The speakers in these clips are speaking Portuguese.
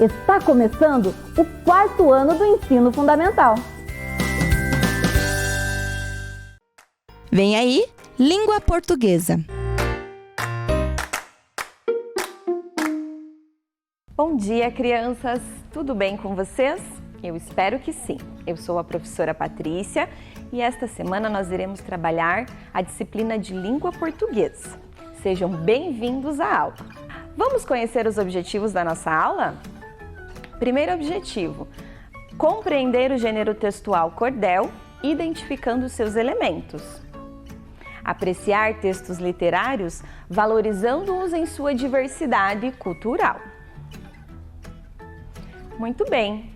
Está começando o 4º ano do ensino fundamental. Vem aí, língua portuguesa. Bom dia, crianças! Tudo bem com vocês? Eu espero que sim. Eu sou a professora Patrícia e esta semana nós iremos trabalhar a disciplina de língua portuguesa. Sejam bem-vindos à aula. Vamos conhecer os objetivos da nossa aula? Primeiro objetivo, compreender o gênero textual cordel, identificando seus elementos. Apreciar textos literários, valorizando-os em sua diversidade cultural. Muito bem!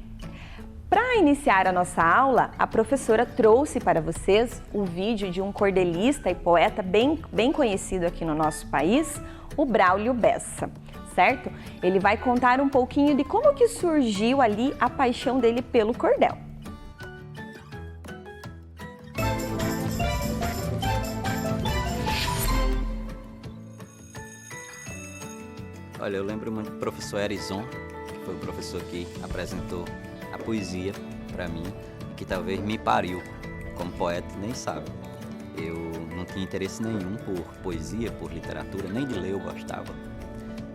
Para iniciar a nossa aula, a professora trouxe para vocês o vídeo de um cordelista e poeta bem conhecido aqui no nosso país, o Braulio Bessa, certo? Ele vai contar um pouquinho de como que surgiu ali a paixão dele pelo cordel. Olha, eu lembro muito do professor Erizon, que foi o professor que apresentou a poesia para mim e que talvez me pariu como poeta, nem sabe. Eu não tinha interesse nenhum por poesia, por literatura, nem de ler eu gostava.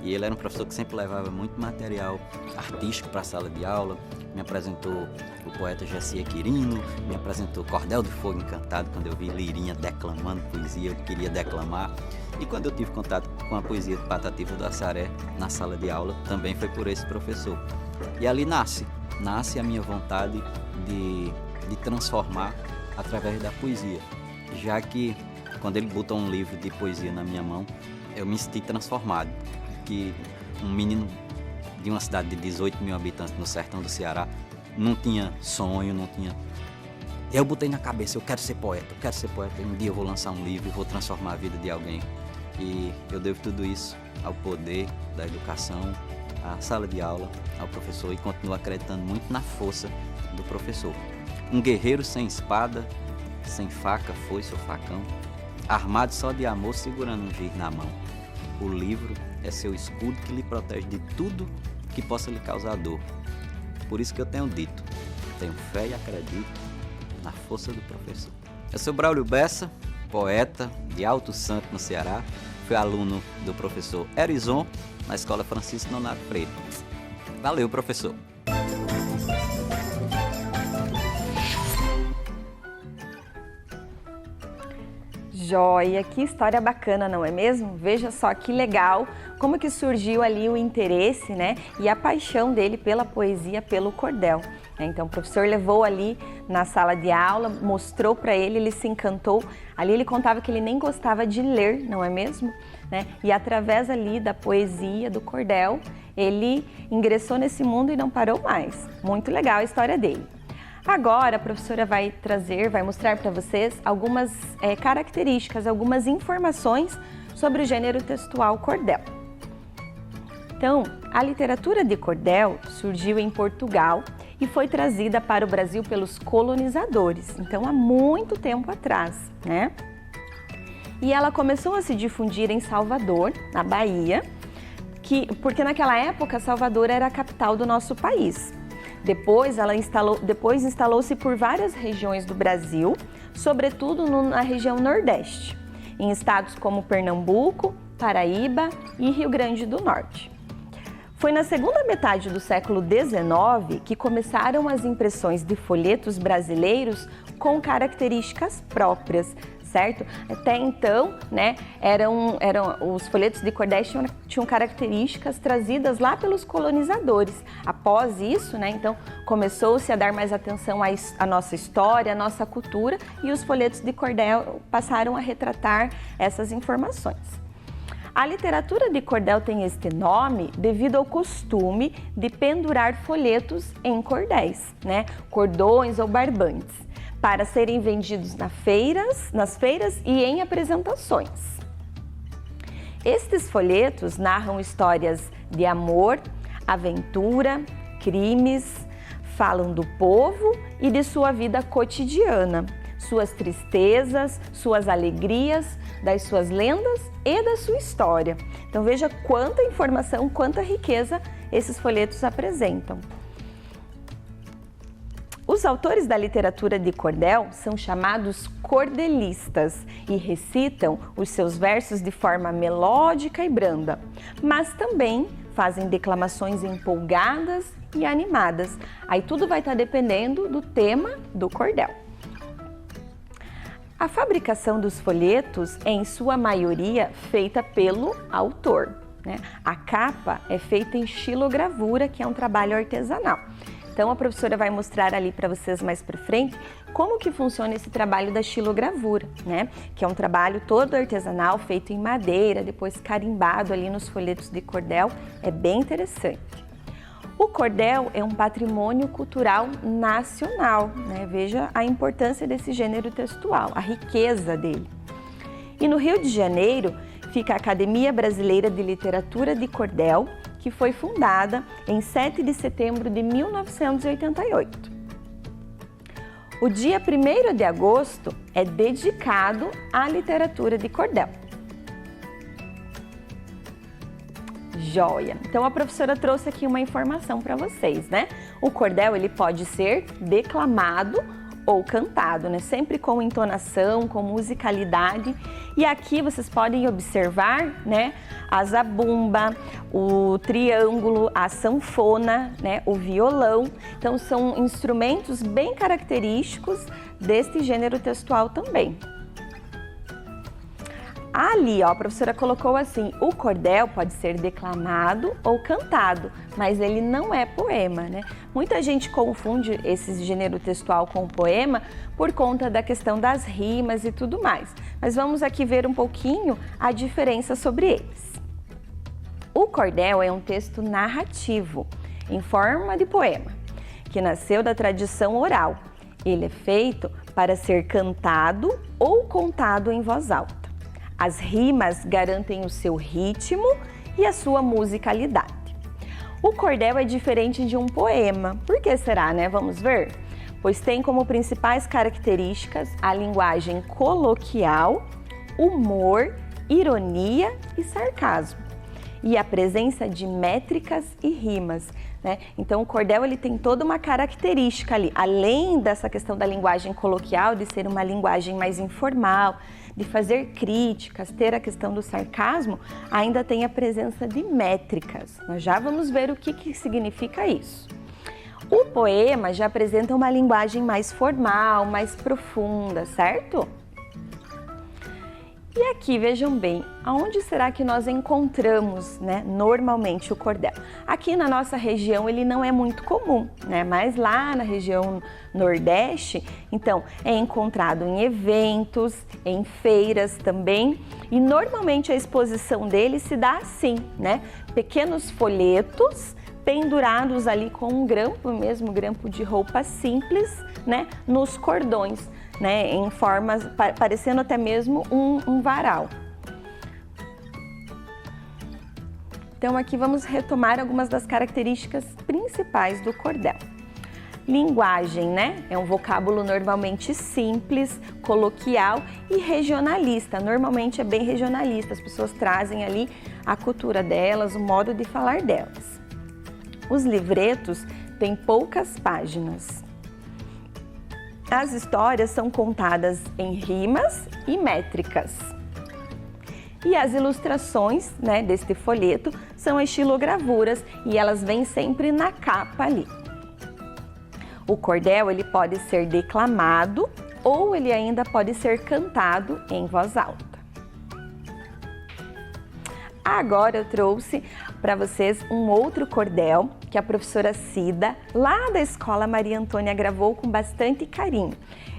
E ele era um professor que sempre levava muito material artístico para a sala de aula, me apresentou o poeta Jessia Quirino, me apresentou Cordel de Fogo Encantado, quando eu vi Lirinha declamando poesia, eu queria declamar. E quando eu tive contato com a poesia de Patativa do Assaré na sala de aula, também foi por esse professor. E ali nasce a minha vontade de transformar através da poesia, já que quando ele botou um livro de poesia na minha mão, eu me senti transformado, que um menino de uma cidade de 18 mil habitantes no sertão do Ceará não tinha sonho, não tinha... Eu botei na cabeça, eu quero ser poeta, um dia eu vou lançar um livro e vou transformar a vida de alguém. E eu devo tudo isso ao poder da educação, à sala de aula, ao professor, e continuo acreditando muito na força do professor. Um guerreiro sem espada, sem faca, foice ou facão, armado só de amor, segurando um giz na mão. O livro é seu escudo que lhe protege de tudo que possa lhe causar dor. Por isso que eu tenho dito, tenho fé e acredito na força do professor. Eu sou Braulio Bessa, poeta de Alto Santo, no Ceará. Fui aluno do professor Erizon, na Escola Francisco Nonato Freire. Valeu, professor! Joia, que história bacana, não é mesmo? Veja só que legal, como que surgiu ali o interesse, né? E a paixão dele pela poesia, pelo cordel. Então o professor levou ali na sala de aula, mostrou para ele, ele se encantou. Ali ele contava que ele nem gostava de ler, não é mesmo? Né? E através ali da poesia, do cordel, ele ingressou nesse mundo e não parou mais. Muito legal a história dele. Agora a professora vai mostrar para vocês algumas características, algumas informações sobre o gênero textual cordel. Então, a literatura de cordel surgiu em Portugal e foi trazida para o Brasil pelos colonizadores, então há muito tempo atrás, né? E ela começou a se difundir em Salvador, na Bahia, porque naquela época Salvador era a capital do nosso país. Depois instalou-se por várias regiões do Brasil, sobretudo na região Nordeste, em estados como Pernambuco, Paraíba e Rio Grande do Norte. Foi na segunda metade do século XIX que começaram as impressões de folhetos brasileiros com características próprias, certo? Até então, né, os folhetos de cordel tinham características trazidas lá pelos colonizadores. Após isso, né, então começou-se a dar mais atenção à nossa história, à nossa cultura, e os folhetos de cordel passaram a retratar essas informações. A literatura de cordel tem este nome devido ao costume de pendurar folhetos em cordéis, né, cordões ou barbantes, para serem vendidos nas feiras e em apresentações. Estes folhetos narram histórias de amor, aventura, crimes, falam do povo e de sua vida cotidiana, suas tristezas, suas alegrias, das suas lendas e da sua história. Então veja quanta informação, quanta riqueza esses folhetos apresentam. Os autores da literatura de cordel são chamados cordelistas e recitam os seus versos de forma melódica e branda, mas também fazem declamações empolgadas e animadas. Aí tudo vai estar dependendo do tema do cordel. A fabricação dos folhetos é, em sua maioria, feita pelo autor, né? A capa é feita em xilogravura, que é um trabalho artesanal. Então a professora vai mostrar ali para vocês mais para frente como que funciona esse trabalho da xilogravura, né? Que é um trabalho todo artesanal, feito em madeira, depois carimbado ali nos folhetos de cordel. É bem interessante. O cordel é um patrimônio cultural nacional, né? Veja a importância desse gênero textual, a riqueza dele. E no Rio de Janeiro fica a Academia Brasileira de Literatura de Cordel, que foi fundada em 7 de setembro de 1988. O dia 1º de agosto é dedicado à literatura de cordel. Joia! Então a professora trouxe aqui uma informação para vocês, né? O cordel ele pode ser declamado ou cantado, né? Sempre com entonação, com musicalidade. E aqui vocês podem observar, né? A zabumba, o triângulo, a sanfona, né? O violão. Então são instrumentos bem característicos deste gênero textual também. Ali, ó, a professora colocou assim, o cordel pode ser declamado ou cantado, mas ele não é poema, né? Muita gente confunde esse gênero textual com o poema por conta da questão das rimas e tudo mais. Mas vamos aqui ver um pouquinho a diferença sobre eles. O cordel é um texto narrativo, em forma de poema, que nasceu da tradição oral. Ele é feito para ser cantado ou contado em voz alta. As rimas garantem o seu ritmo e a sua musicalidade. O cordel é diferente de um poema. Por que será, né? Vamos ver? Pois tem como principais características a linguagem coloquial, humor, ironia e sarcasmo. E a presença de métricas e rimas, né? Então o cordel ele tem toda uma característica ali, além dessa questão da linguagem coloquial, de ser uma linguagem mais informal, de fazer críticas, ter a questão do sarcasmo, ainda tem a presença de métricas. Nós já vamos ver o que significa isso. O poema já apresenta uma linguagem mais formal, mais profunda, certo? E aqui, vejam bem, aonde será que nós encontramos, né, normalmente o cordel? Aqui na nossa região ele não é muito comum, né, mas lá na região Nordeste, então, é encontrado em eventos, em feiras também, e normalmente a exposição dele se dá assim, né, pequenos folhetos pendurados ali com um grampo, mesmo grampo de roupa simples, né, nos cordões, né, em formas, parecendo até mesmo um varal. Então aqui vamos retomar algumas das características principais do cordel. Linguagem, né? É um vocábulo normalmente simples, coloquial e regionalista. Normalmente é bem regionalista, as pessoas trazem ali a cultura delas, o modo de falar delas. Os livretos têm poucas páginas. As histórias são contadas em rimas e métricas. E as ilustrações, né, deste folheto são as xilogravuras e elas vêm sempre na capa ali. O cordel ele pode ser declamado ou ele ainda pode ser cantado em voz alta. Agora eu trouxe para vocês um outro cordel que a professora Cida, lá da Escola Maria Antônia, gravou com bastante carinho.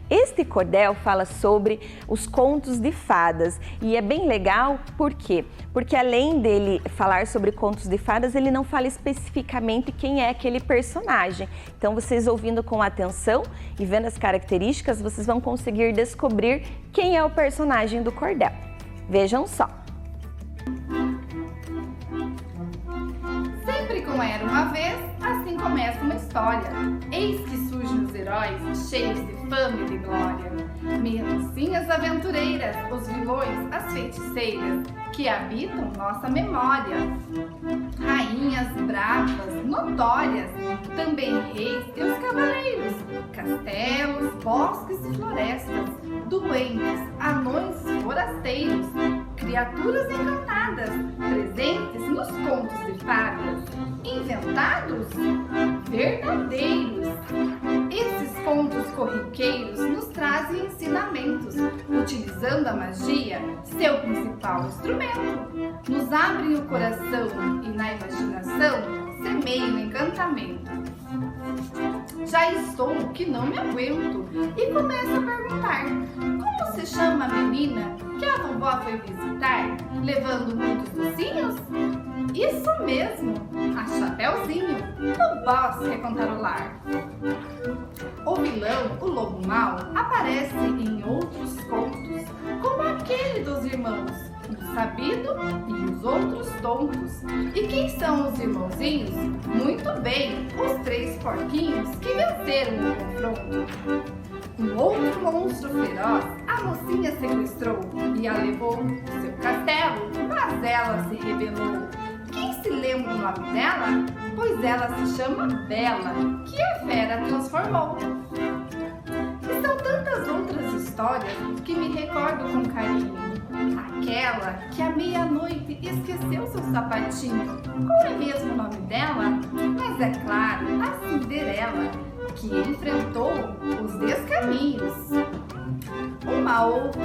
Este cordel fala sobre os contos de fadas e é bem legal, por quê? Porque além dele falar sobre contos de fadas, ele não fala especificamente quem é aquele personagem. Então vocês ouvindo com atenção e vendo as características, vocês vão conseguir descobrir quem é o personagem do cordel. Vejam só. Sempre como era uma vez, assim começa uma história. Eis que surgem os heróis, cheios de fama e de glória. Menicinhas aventureiras, os vilões, as feiticeiras, que habitam nossa memória. Rainhas bravas, notórias, também reis e os cavaleiros. Castelos, bosques e florestas, duendes, anões forasteiros. Criaturas encantadas, presentes nos contos de fadas. Inventados? Verdadeiros. Esses contos corriqueiros nos trazem ensinamentos, utilizando a magia, seu principal instrumento. Nos abrem o coração e na imaginação semeiam o encantamento. Já estou que não me aguento e começo a perguntar: como se chama a menina que a vovó foi visitar, levando muitos docinhos? Isso mesmo, a Chapeuzinho, no bosque a cantarolar. O vilão, o lobo mau, aparece em outros contos, como aquele dos irmãos, um sabido e os outros tontos. E quem são os irmãozinhos? Muito bem, os 3 porquinhos que venceram o confronto. Um outro monstro feroz a mocinha sequestrou e a levou ao seu castelo, mas ela se rebelou. Quem se lembra o nome dela? Pois ela se chama Bela, que a fera transformou. E são tantas outras histórias que me recordo com carinho. Aquela que à meia-noite esqueceu seu sapatinho. Qual é mesmo o nome dela? Mas é claro, a Cinderela, que enfrentou os descaminhos. Uma outra,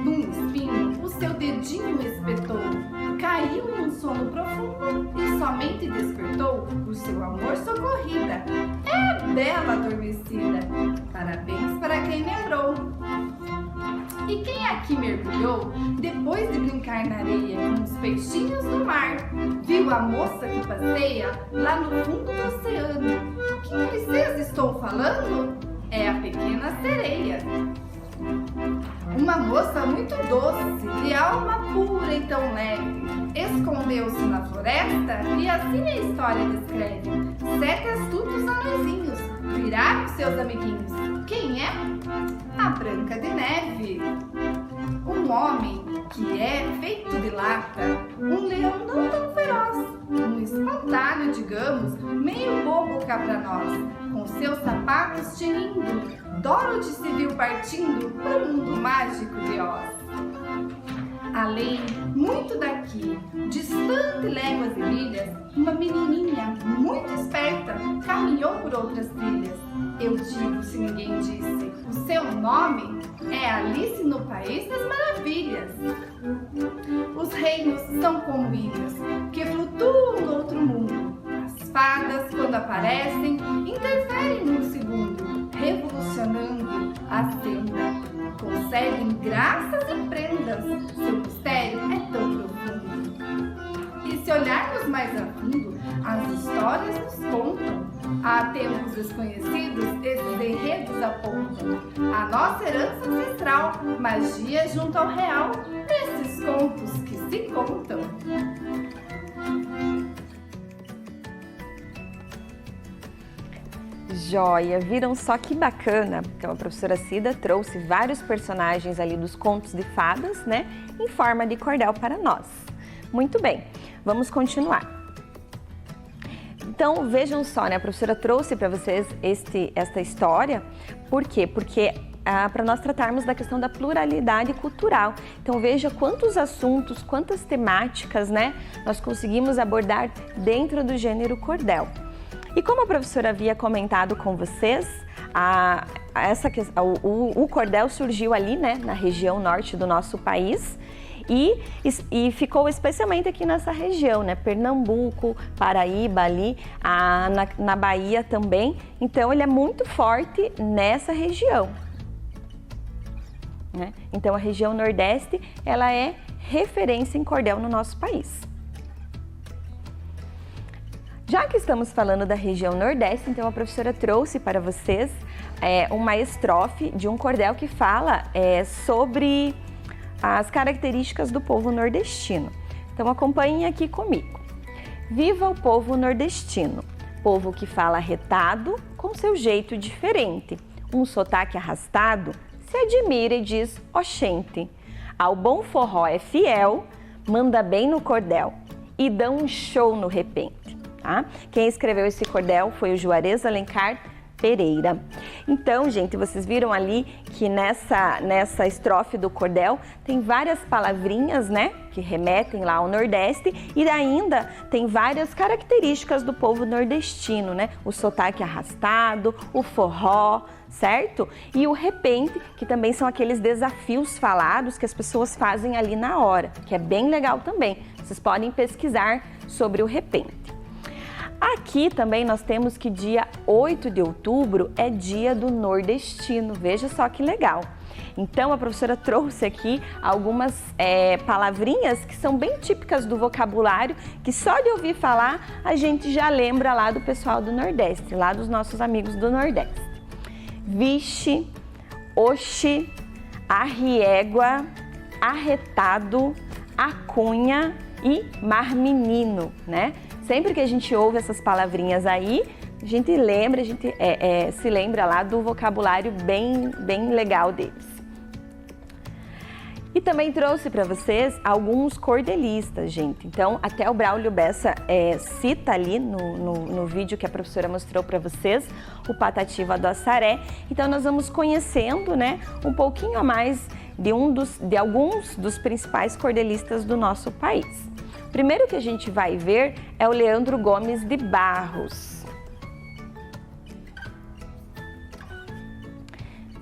num espinho, o seu dedinho espetou. Caiu num sono profundo e somente despertou por seu amor socorrida. É a Bela adormecida. Parabéns para quem lembrou. E quem aqui mergulhou, depois de brincar na areia com os peixinhos do mar, viu a moça que passeia lá no fundo do oceano? Que princesa estou falando? É a pequena sereia. Uma moça muito doce, de alma pura e tão leve, escondeu-se na floresta e assim a história descreve. 7 astutos anõezinhos viraram seus amiguinhos. Quem é? A Branca de Neve. Um homem que é feito de lata, um leão não tão feroz, um espantalho, digamos, meio bobo cá pra nós, com seus sapatos tinindo, Dorothy se viu partindo pro mundo mágico de Oz. Além, muito daqui, distante léguas e milhas, uma menininha muito esperta caminhou por outras trilhas. Eu digo se ninguém disse, o seu nome é Alice no País das Maravilhas. Os reinos são como ilhas que flutuam no outro mundo. As fadas, quando aparecem, interferem num segundo, revolucionando a senda. Concedem graças e prendas, seu mistério é tão profundo. E se olharmos mais a fundo, as histórias nos contam. Há tempos desconhecidos, esses enredos apontam a nossa herança ancestral, magia junto ao real, nesses contos que se contam. Joia! Viram só que bacana? Então a professora Cida trouxe vários personagens ali dos contos de fadas, né? Em forma de cordel para nós. Muito bem, vamos continuar. Então vejam só, né? A professora trouxe para vocês esta história. Por quê? Porque para nós tratarmos da questão da pluralidade cultural. Então veja quantos assuntos, quantas temáticas, né? Nós conseguimos abordar dentro do gênero cordel. E como a professora havia comentado com vocês, o cordel surgiu ali, né, na região norte do nosso país e ficou especialmente aqui nessa região, né, Pernambuco, Paraíba ali, na Bahia também. Então ele é muito forte nessa região, né? Então a região Nordeste, ela é referência em cordel no nosso país. Já que estamos falando da região Nordeste, então a professora trouxe para vocês uma estrofe de um cordel que fala sobre as características do povo nordestino. Então acompanhem aqui comigo. Viva o povo nordestino, Povo que fala arretado, com seu jeito diferente. Um sotaque arrastado, se admira e diz oxente. Ao bom forró é fiel, manda bem no cordel e dá um show no repente. Tá? Quem escreveu esse cordel foi o Juarez Alencar Pereira. Então, gente, vocês viram ali que nessa estrofe do cordel tem várias palavrinhas, né, que remetem lá ao Nordeste e ainda tem várias características do povo nordestino, né? O sotaque arrastado, o forró, certo? E o repente, que também são aqueles desafios falados que as pessoas fazem ali na hora, que é bem legal também. Vocês podem pesquisar sobre o repente. Aqui também nós temos que dia 8 de outubro é dia do nordestino, veja só que legal. Então a professora trouxe aqui algumas palavrinhas que são bem típicas do vocabulário, que só de ouvir falar a gente já lembra lá do pessoal do Nordeste, lá dos nossos amigos do Nordeste. Vixe, oxi, arriégua, arretado, acunha e mar-menino, né? Sempre que a gente ouve essas palavrinhas aí, a gente lembra, se lembra lá do vocabulário bem legal deles. E também trouxe para vocês alguns cordelistas, gente. Então, até o Braulio Bessa cita ali no vídeo que a professora mostrou para vocês, o Patativa do Assaré. Então, nós vamos conhecendo, né, um pouquinho a mais de alguns dos principais cordelistas do nosso país. O primeiro que a gente vai ver é o Leandro Gomes de Barros.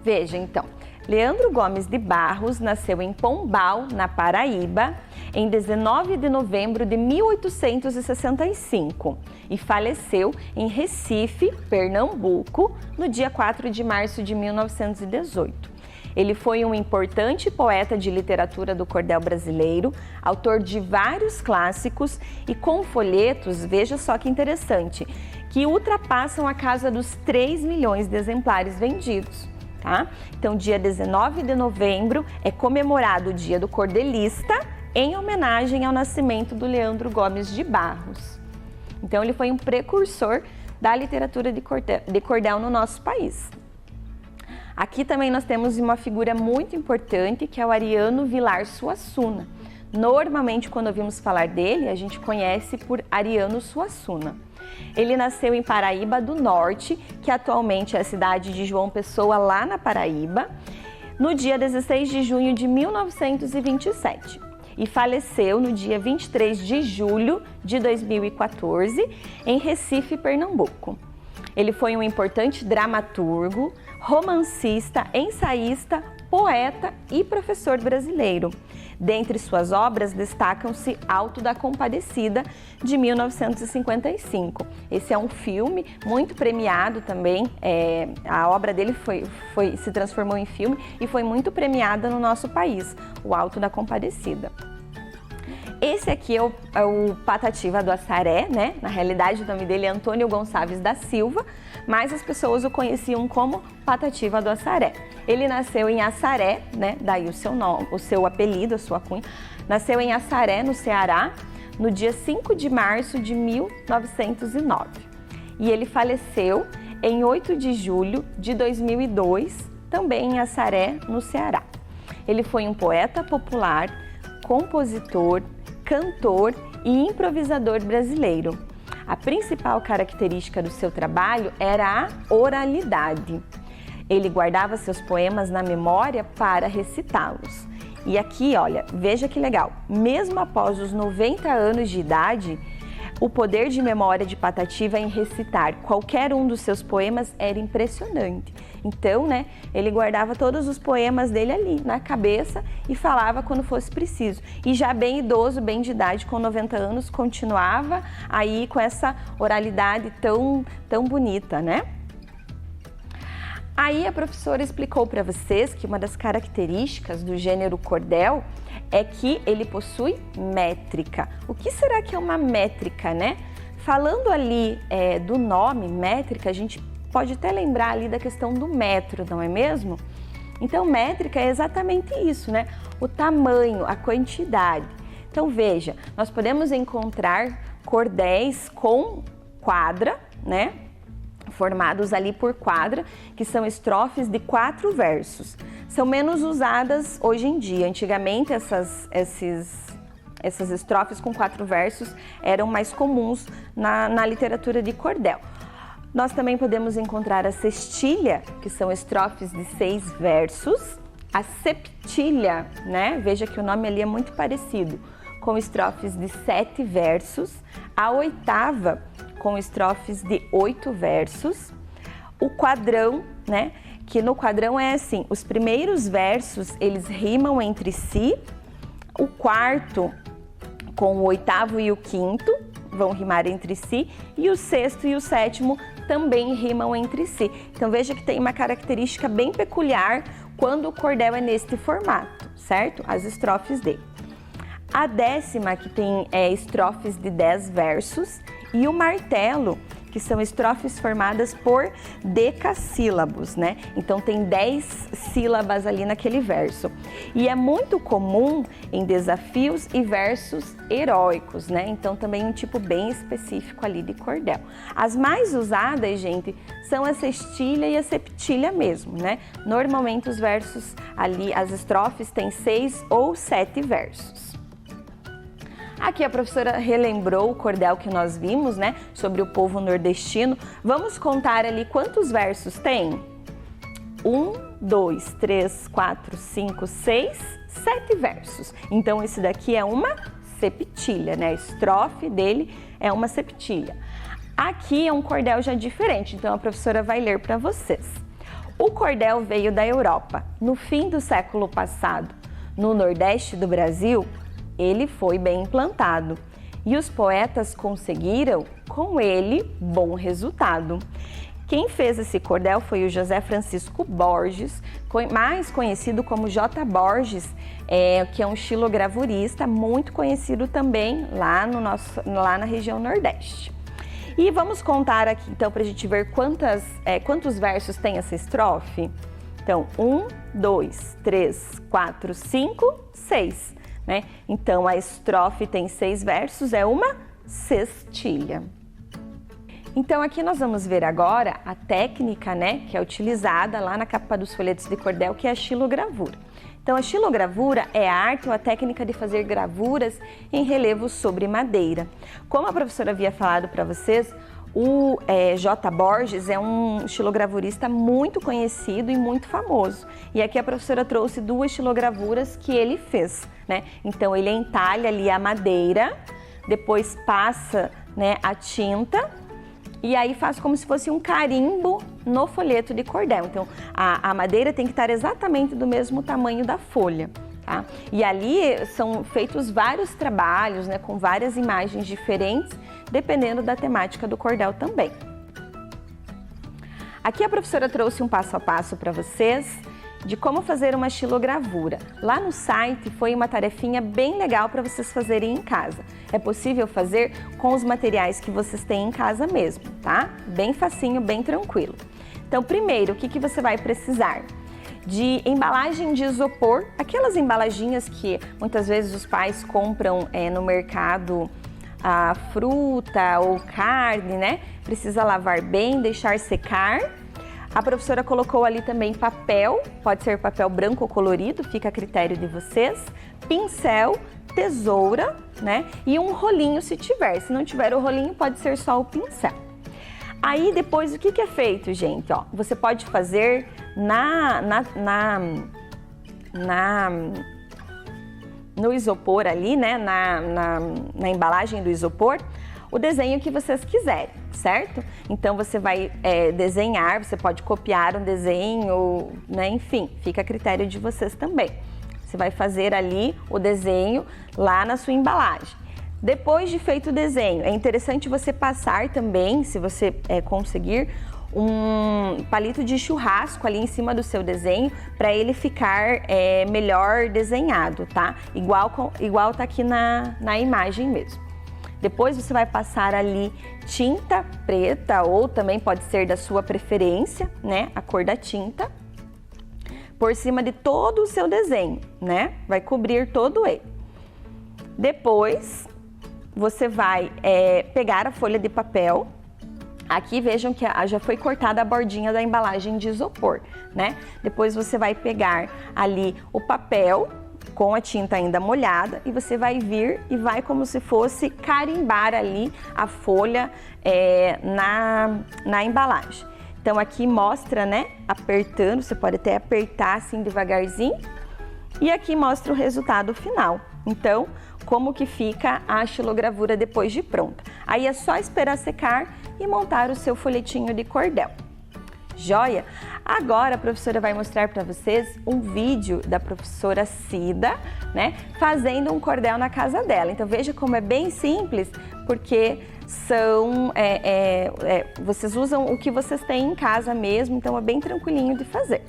Veja, então. Leandro Gomes de Barros nasceu em Pombal, na Paraíba, em 19 de novembro de 1865 e faleceu em Recife, Pernambuco, no dia 4 de março de 1918. Ele foi um importante poeta de literatura do cordel brasileiro, autor de vários clássicos e com folhetos, veja só que interessante, que ultrapassam a casa dos 3 milhões de exemplares vendidos. Tá? Então, dia 19 de novembro é comemorado o Dia do Cordelista, em homenagem ao nascimento do Leandro Gomes de Barros. Então, ele foi um precursor da literatura de cordel no nosso país. Aqui também nós temos uma figura muito importante, que é o Ariano Vilar Suassuna. Normalmente, quando ouvimos falar dele, a gente conhece por Ariano Suassuna. Ele nasceu em Paraíba do Norte, que atualmente é a cidade de João Pessoa, lá na Paraíba, no dia 16 de junho de 1927 e faleceu no dia 23 de julho de 2014 em Recife, Pernambuco. Ele foi um importante dramaturgo, romancista, ensaísta, poeta e professor brasileiro. Dentre suas obras destacam-se Alto da Compadecida, de 1955. Esse é um filme muito premiado também, a obra dele se transformou em filme e foi muito premiada no nosso país, o Alto da Compadecida. Esse aqui é o Patativa do Assaré, né? Na realidade, o nome dele é Antônio Gonçalves da Silva, mas as pessoas o conheciam como Patativa do Assaré. Ele nasceu em Assaré, né? Daí o seu nome, o seu apelido, a sua cunha. Nasceu em Assaré, no Ceará, no dia 5 de março de 1909. E ele faleceu em 8 de julho de 2002, também em Assaré, no Ceará. Ele foi um poeta popular, compositor, cantor e improvisador brasileiro. A principal característica do seu trabalho era a oralidade. Ele guardava seus poemas na memória para recitá-los. E aqui, olha, veja que legal, mesmo após os 90 anos de idade, o poder de memória de Patativa em recitar qualquer um dos seus poemas era impressionante. Então, né, ele guardava todos os poemas dele ali na cabeça e falava quando fosse preciso. E já bem idoso, bem de idade, com 90 anos, continuava aí com essa oralidade tão bonita, né? Aí a professora explicou para vocês que uma das características do gênero cordel é que ele possui métrica. O que será que é uma métrica, né? Falando ali do nome métrica, a gente pode até lembrar ali da questão do metro, não é mesmo? Então, métrica é exatamente isso, né? O tamanho, a quantidade. Então, veja, nós podemos encontrar cordéis com quadra, né? Formados ali por quadra, que são estrofes de 4 versos. São menos usadas hoje em dia. Antigamente essas estrofes com 4 versos eram mais comuns na literatura de cordel. Nós também podemos encontrar a sextilha, que são estrofes de 6 versos. A septilha, né? Veja que o nome ali é muito parecido, com estrofes de 7 versos. A oitava, com estrofes de 8 versos. O quadrão, né? Que no quadrão é assim, os primeiros versos, eles rimam entre si. O quarto, com o oitavo e o quinto, vão rimar entre si. E o sexto e o sétimo também rimam entre si. Então veja que tem uma característica bem peculiar quando o cordel é neste formato, certo? As estrofes dele. A décima, que tem estrofes de 10 versos, e o martelo, que são estrofes formadas por decassílabos, né? Então tem 10 sílabas ali naquele verso. E é muito comum em desafios e versos heróicos, né? Então também um tipo bem específico ali de cordel. As mais usadas, gente, são a sextilha e a septilha mesmo, né? Normalmente os versos ali, as estrofes têm 6 ou 7 versos. Aqui a professora relembrou o cordel que nós vimos, né, sobre o povo nordestino. Vamos contar ali quantos versos tem? 1, 2, 3, 4, 5, 6, 7 versos. Então esse daqui é uma septilha, né? A estrofe dele é uma septilha. Aqui é um cordel já diferente, então a professora vai ler para vocês. O cordel veio da Europa. No fim do século passado, no Nordeste do Brasil, ele foi bem implantado e os poetas conseguiram, com ele, bom resultado. Quem fez esse cordel foi o José Francisco Borges, mais conhecido como J. Borges, que é um xilogravurista muito conhecido também lá na região Nordeste. E vamos contar aqui, então, para a gente ver quantos versos tem essa estrofe. Então, 1, 2, 3, 4, 5, 6. Né? Então, a estrofe tem 6 versos, é uma sextilha. Então, aqui nós vamos ver agora a técnica, né, que é utilizada lá na capa dos folhetos de cordel, que é a xilogravura. Então, a xilogravura é a arte ou a técnica de fazer gravuras em relevo sobre madeira. Como a professora havia falado para vocês, o J. Borges é um xilogravurista muito conhecido e muito famoso. E aqui a professora trouxe 2 xilogravuras que ele fez, né? Então ele entalha ali a madeira, depois passa, né, a tinta e aí faz como se fosse um carimbo no folheto de cordel. Então a madeira tem que estar exatamente do mesmo tamanho da folha. Tá? E ali são feitos vários trabalhos, né, com várias imagens diferentes, dependendo da temática do cordel também. Aqui a professora trouxe um passo a passo para vocês de como fazer uma xilogravura. Lá no site foi uma tarefinha bem legal para vocês fazerem em casa. É possível fazer com os materiais que vocês têm em casa mesmo, tá? Bem facinho, bem tranquilo. Então, primeiro, o que você vai precisar? De embalagem de isopor, aquelas embalaginhas que muitas vezes os pais compram no mercado, a fruta ou carne, né? Precisa lavar bem, deixar secar. A professora colocou ali também papel, pode ser papel branco ou colorido, fica a critério de vocês. Pincel, tesoura, né? E um rolinho se tiver. Se não tiver o rolinho, pode ser só o pincel. Aí depois o que é feito, gente? Ó, você pode fazer no isopor ali, né? Na embalagem do isopor, o desenho que vocês quiserem, certo? Então você vai desenhar, você pode copiar um desenho, né? Enfim, fica a critério de vocês também. Você vai fazer ali o desenho lá na sua embalagem. Depois de feito o desenho, é interessante você passar também, se você conseguir, um palito de churrasco ali em cima do seu desenho para ele ficar melhor desenhado, tá? Igual tá aqui na imagem mesmo. Depois você vai passar ali tinta preta ou também pode ser da sua preferência, né? A cor da tinta, por cima de todo o seu desenho, né? Vai cobrir todo ele. Depois você vai pegar a folha de papel, Aqui vejam que já foi cortada a bordinha da embalagem de isopor, né? Depois você vai pegar ali o papel com a tinta ainda molhada e você vai vir e vai como se fosse carimbar ali a folha na embalagem. Então aqui mostra, né, apertando, você pode até apertar assim devagarzinho e aqui mostra o resultado final. Então, como que fica a xilogravura depois de pronta. Aí é só esperar secar e montar o seu folhetinho de cordel. Joia? Agora a professora vai mostrar para vocês um vídeo da professora Cida, né, fazendo um cordel na casa dela. Então veja como é bem simples, porque vocês usam o que vocês têm em casa mesmo, então é bem tranquilinho de fazer.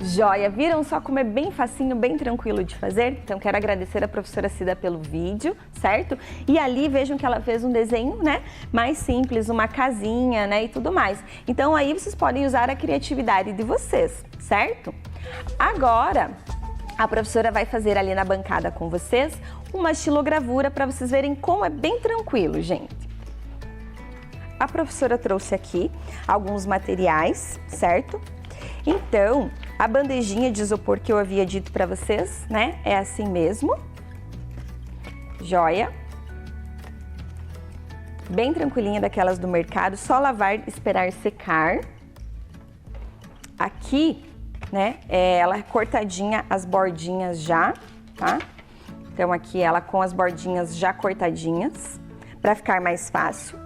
Joia, viram só como é bem facinho, bem tranquilo de fazer? Então quero agradecer a professora Cida pelo vídeo, certo? E ali vejam que ela fez um desenho, né, mais simples, uma casinha, né, e tudo mais. Então aí vocês podem usar a criatividade de vocês, certo? Agora a professora vai fazer ali na bancada com vocês uma xilogravura para vocês verem como é bem tranquilo, gente. A professora trouxe aqui alguns materiais, certo? Então, a bandejinha de isopor que eu havia dito para vocês, né, é assim mesmo. Joia. Bem tranquilinha, daquelas do mercado, só lavar e esperar secar. Aqui, né, ela é cortadinha as bordinhas já, tá? Então aqui ela com as bordinhas já cortadinhas, para ficar mais fácil.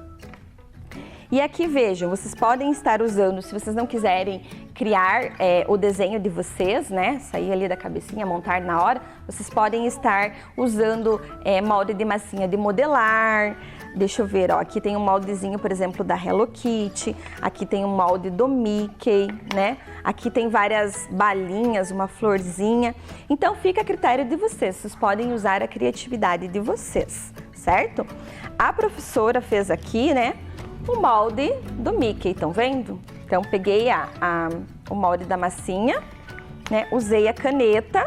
E aqui vejam, vocês podem estar usando, se vocês não quiserem criar o desenho de vocês, né, sair ali da cabecinha, montar na hora, vocês podem estar usando molde de massinha de modelar. Deixa eu ver, ó, aqui tem um moldezinho, por exemplo, da Hello Kitty, aqui tem um molde do Mickey, né, aqui tem várias balinhas, uma florzinha. Então fica a critério de vocês podem usar a criatividade de vocês, certo? A professora fez aqui, né, o molde do Mickey, estão vendo? Então, peguei o molde da massinha, né? Usei a caneta,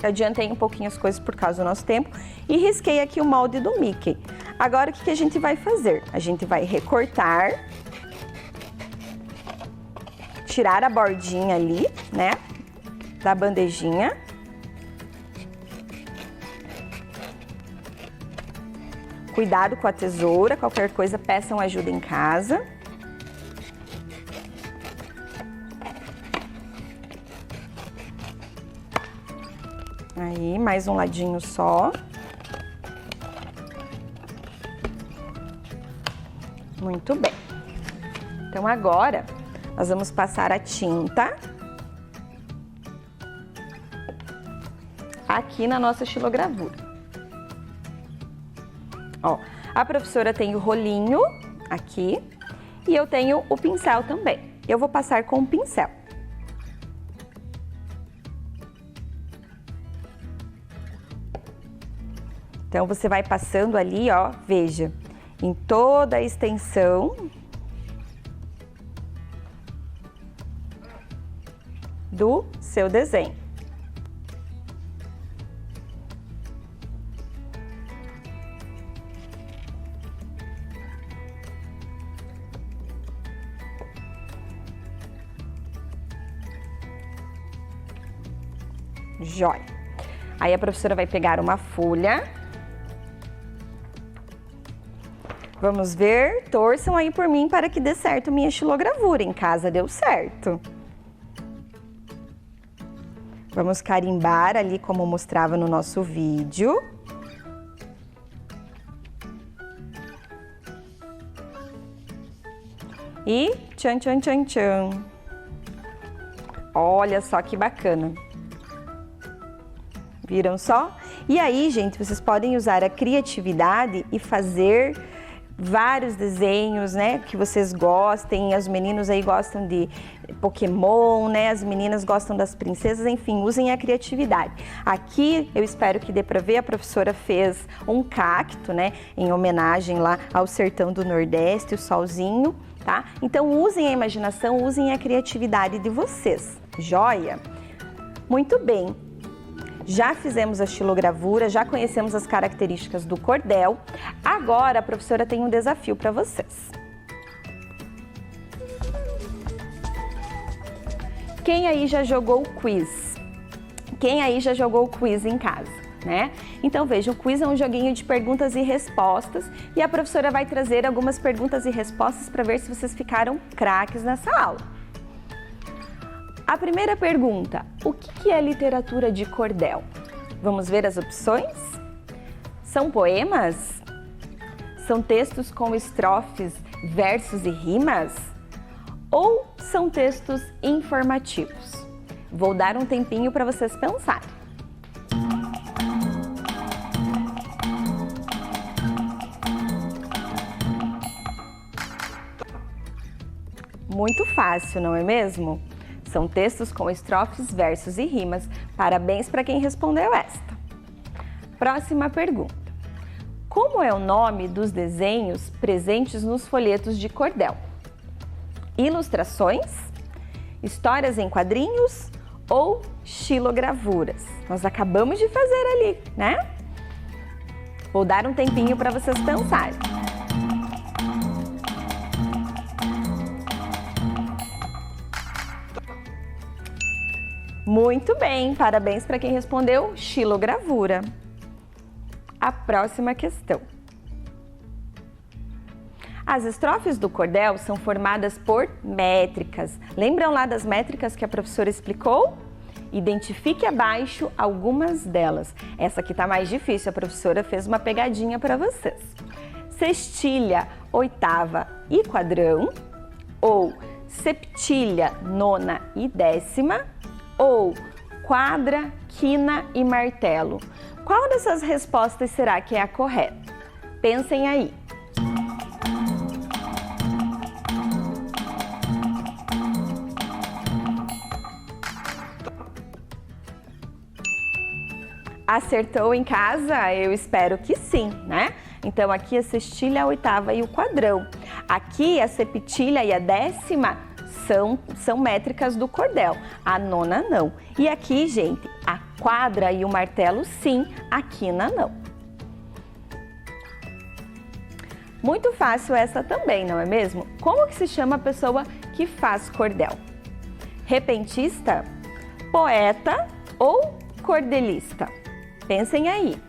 adiantei um pouquinho as coisas por causa do nosso tempo, e risquei aqui o molde do Mickey. Agora, o que a gente vai fazer? A gente vai recortar, tirar a bordinha ali, né? Da bandejinha. Cuidado com a tesoura, qualquer coisa peçam ajuda em casa. Aí, mais um ladinho só. Muito bem. Então agora, nós vamos passar a tinta aqui na nossa xilogravura. Ó, a professora tem o rolinho aqui e eu tenho o pincel também. Eu vou passar com o pincel. Então, você vai passando ali, ó, veja, em toda a extensão do seu desenho. Joia. Aí a professora vai pegar uma folha. Vamos ver, torçam aí por mim para que dê certo minha xilogravura. Em casa deu certo. Vamos carimbar ali como mostrava no nosso vídeo. e tchan, tchan, tchan, tchan. Olha só que bacana. Viram só? E aí, gente, vocês podem usar a criatividade e fazer vários desenhos, né, que vocês gostem. Os meninos aí gostam de Pokémon, né, as meninas gostam das princesas, enfim, usem a criatividade. Aqui, eu espero que dê para ver, a professora fez um cacto, né, em homenagem lá ao sertão do Nordeste, o solzinho, tá? Então, usem a imaginação, usem a criatividade de vocês, joia? Muito bem. Já fizemos a xilogravura, já conhecemos as características do cordel. Agora a professora tem um desafio para vocês. Quem aí já jogou o quiz? Quem aí já jogou o quiz em casa, né? Então veja, o quiz é um joguinho de perguntas e respostas e a professora vai trazer algumas perguntas e respostas para ver se vocês ficaram craques nessa aula. A primeira pergunta, o que é literatura de cordel? Vamos ver as opções? São poemas? São textos com estrofes, versos e rimas? Ou são textos informativos? Vou dar um tempinho para vocês pensarem. Muito fácil, não é mesmo? São textos com estrofes, versos e rimas. Parabéns para quem respondeu esta. Próxima pergunta. Como é o nome dos desenhos presentes nos folhetos de cordel? Ilustrações, histórias em quadrinhos ou xilogravuras? Nós acabamos de fazer ali, né? Vou dar um tempinho para vocês pensarem. Muito bem, parabéns para quem respondeu xilogravura. A próxima questão. As estrofes do cordel são formadas por métricas. Lembram lá das métricas que a professora explicou? Identifique abaixo algumas delas. Essa aqui está mais difícil, a professora fez uma pegadinha para vocês. Sextilha, oitava e quadrão, ou septilha, nona e décima, ou quadra, quina e martelo. Qual dessas respostas será que é a correta? Pensem aí. Acertou em casa? Eu espero que sim, né? Então aqui a sextilha, a oitava e o quadrão. Aqui a septilha e a décima são métricas do cordel, a nona não. E aqui, gente, a quadra e o martelo sim, a quina não. Muito fácil essa também, não é mesmo? Como que se chama a pessoa que faz cordel? Repentista, poeta ou cordelista? Pensem aí.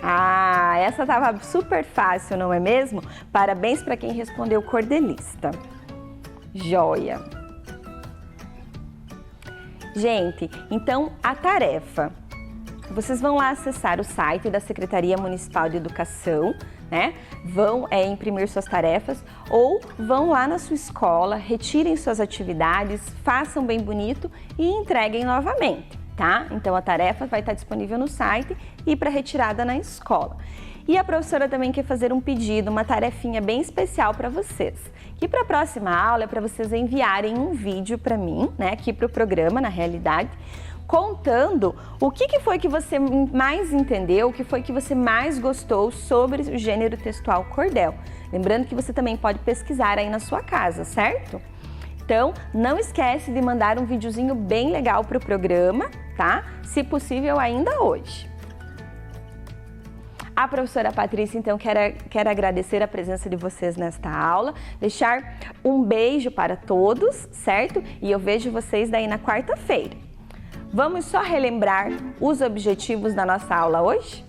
Ah, essa estava super fácil, não é mesmo? Parabéns para quem respondeu cordelista. Joia! Gente, então a tarefa. Vocês vão lá acessar o site da Secretaria Municipal de Educação, né? Vão imprimir suas tarefas ou vão lá na sua escola, retirem suas atividades, façam bem bonito e entreguem novamente. Tá? Então a tarefa vai estar disponível no site e para retirada na escola. E a professora também quer fazer um pedido, uma tarefinha bem especial para vocês. Que para a próxima aula é para vocês enviarem um vídeo para mim, né, aqui para o programa, na realidade, contando o que foi que você mais entendeu, o que foi que você mais gostou sobre o gênero textual cordel. Lembrando que você também pode pesquisar aí na sua casa, certo? Então, não esquece de mandar um videozinho bem legal para o programa, tá? Se possível, ainda hoje. A professora Patrícia, então, quer agradecer a presença de vocês nesta aula, deixar um beijo para todos, certo? E eu vejo vocês daí na quarta-feira. Vamos só relembrar os objetivos da nossa aula hoje?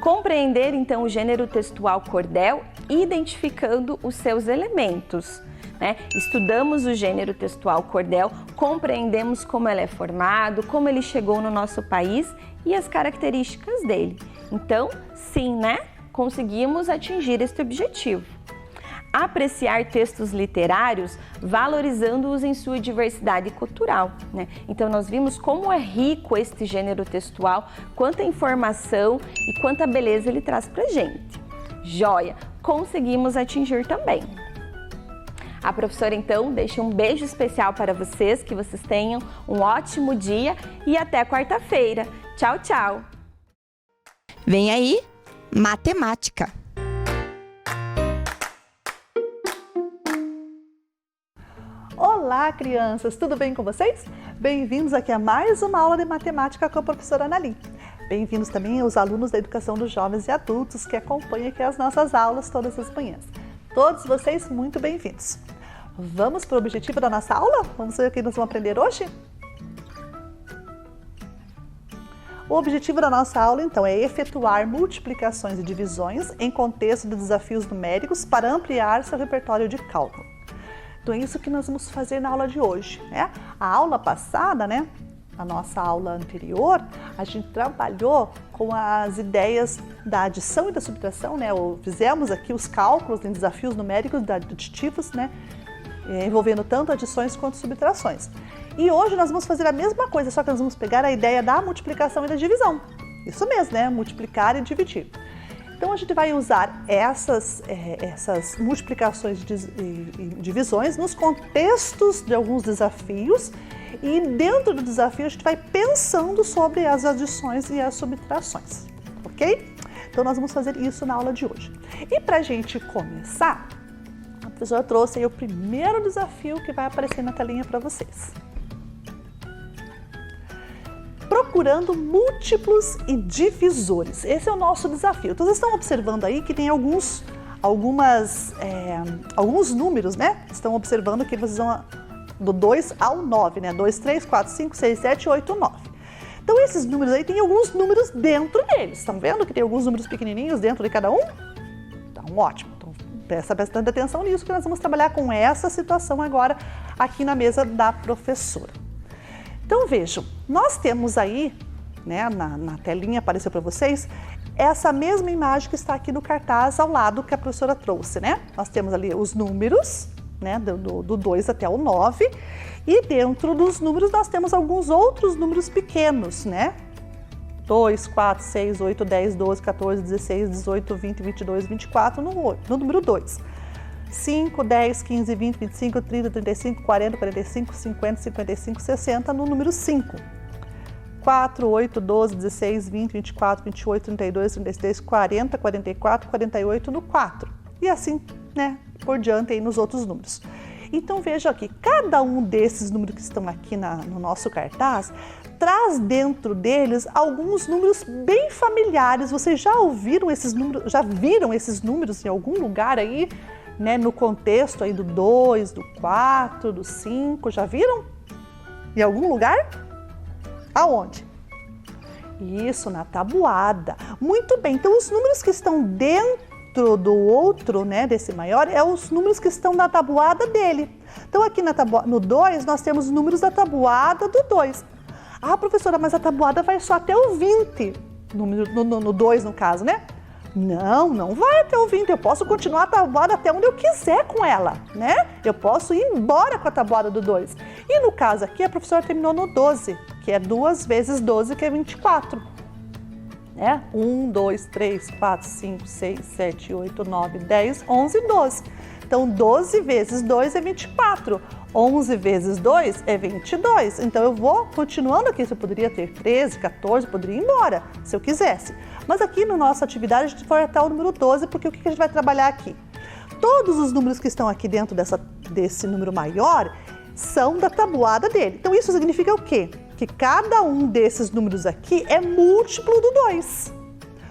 Compreender, então, o gênero textual cordel, identificando os seus elementos. né? Estudamos o gênero textual cordel, compreendemos como ele é formado, como ele chegou no nosso país e as características dele. Então, sim, né? Conseguimos atingir este objetivo. Apreciar textos literários, valorizando-os em sua diversidade cultural, né? Então, nós vimos como é rico este gênero textual, quanta informação e quanta beleza ele traz pra gente. Joia! Conseguimos atingir também. A professora, então, deixa um beijo especial para vocês, que vocês tenham um ótimo dia e até quarta-feira. Tchau, tchau! Vem aí, matemática. Olá, crianças! Tudo bem com vocês? Bem-vindos aqui a mais uma aula de matemática com a professora Analim. Bem-vindos também aos alunos da Educação dos Jovens e Adultos que acompanham aqui as nossas aulas todas as manhãs. Todos vocês muito bem-vindos. Vamos para o objetivo da nossa aula? Vamos ver o que nós vamos aprender hoje? O objetivo da nossa aula, então, é efetuar multiplicações e divisões em contexto de desafios numéricos para ampliar seu repertório de cálculo. Então, é isso que nós vamos fazer na aula de hoje, né? A aula passada, né? A nossa aula anterior, a gente trabalhou com as ideias da adição e da subtração, né? Fizemos aqui os cálculos em desafios numéricos aditivos, né? Envolvendo tanto adições quanto subtrações. E hoje nós vamos fazer a mesma coisa, só que nós vamos pegar a ideia da multiplicação e da divisão. Isso mesmo, né? Multiplicar e dividir. Então, a gente vai usar essas multiplicações e divisões nos contextos de alguns desafios e dentro do desafio a gente vai pensando sobre as adições e as subtrações, ok? Então, nós vamos fazer isso na aula de hoje. E para a gente começar, a professora trouxe aí o primeiro desafio que vai aparecer na telinha para vocês. Procurando múltiplos e divisores. Esse é o nosso desafio. Então, vocês estão observando aí que tem alguns números, né? Estão observando que vocês vão do 2 ao 9, né? 2, 3, 4, 5, 6, 7, 8, 9. Então, esses números aí, tem alguns números dentro deles. Estão vendo que tem alguns números pequenininhos dentro de cada um? Então, ótimo. Então, presta bastante atenção nisso, que nós vamos trabalhar com essa situação agora aqui na mesa da professora. Então, vejam, nós temos aí, né, na telinha apareceu para vocês, essa mesma imagem que está aqui no cartaz ao lado que a professora trouxe, né? Nós temos ali os números, né, do 2 até o 9, e dentro dos números nós temos alguns outros números pequenos, né? 2, 4, 6, 8, 10, 12, 14, 16, 18, 20, 22, 24 no número 2. 5, 10, 15, 20, 25, 30, 35, 40, 45, 50, 55, 60 no número 5. 4, 8, 12, 16, 20, 24, 28, 32, 33, 40, 44, 48 no 4. E assim, né, por diante aí nos outros números. Então veja aqui, cada um desses números que estão aqui no nosso cartaz traz dentro deles alguns números bem familiares. Vocês já ouviram esses números, já viram esses números em algum lugar aí? Né, no contexto aí do 2, do 4, do 5, já viram? Em algum lugar? Aonde? Isso, na tabuada. Muito bem, então os números que estão dentro do outro, né, desse maior, é os números que estão na tabuada dele. Então aqui no 2 nós temos os números da tabuada do 2. Ah, professora, mas a tabuada vai só até o 20, no 2 no caso, né? Não vai até o 20, eu posso continuar a tabuada até onde eu quiser com ela, né? Eu posso ir embora com a tabuada do 2. E no caso aqui, a professora terminou no 12, que é 2 vezes 12, que é 24. Né? 1, 2, 3, 4, 5, 6, 7, 8, 9, 10, 11, 12. Então, 12 vezes 2 é 24. 11 vezes 2 é 22. Então, eu vou continuando aqui. Eu poderia ter 13, 14, poderia ir embora, se eu quisesse. Mas aqui na nossa atividade, a gente foi até o número 12, porque o que a gente vai trabalhar aqui? Todos os números que estão aqui dentro desse número maior são da tabuada dele. Então, isso significa o quê? Que cada um desses números aqui é múltiplo do 2.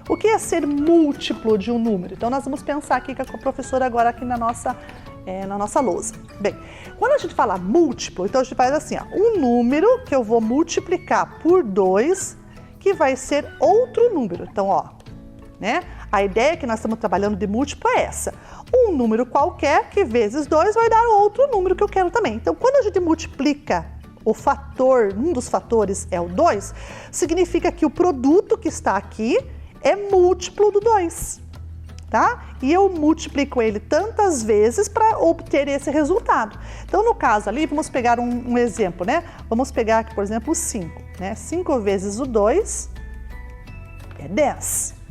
O que é ser múltiplo de um número? Então, nós vamos pensar aqui com a professora agora aqui na nossa lousa. Bem, quando a gente fala múltiplo, então a gente faz assim, ó, um número que eu vou multiplicar por 2, que vai ser outro número. Então, ó, né? A ideia que nós estamos trabalhando de múltiplo é essa. Um número qualquer que vezes 2 vai dar outro número que eu quero também. Então, quando a gente multiplica o fator, um dos fatores é o 2, significa que o produto que está aqui é múltiplo do 2, tá? E eu multiplico ele tantas vezes para obter esse resultado. Então, no caso ali, vamos pegar um exemplo, né? Vamos pegar aqui, por exemplo, o 5, né? 5 vezes o 2 é 10.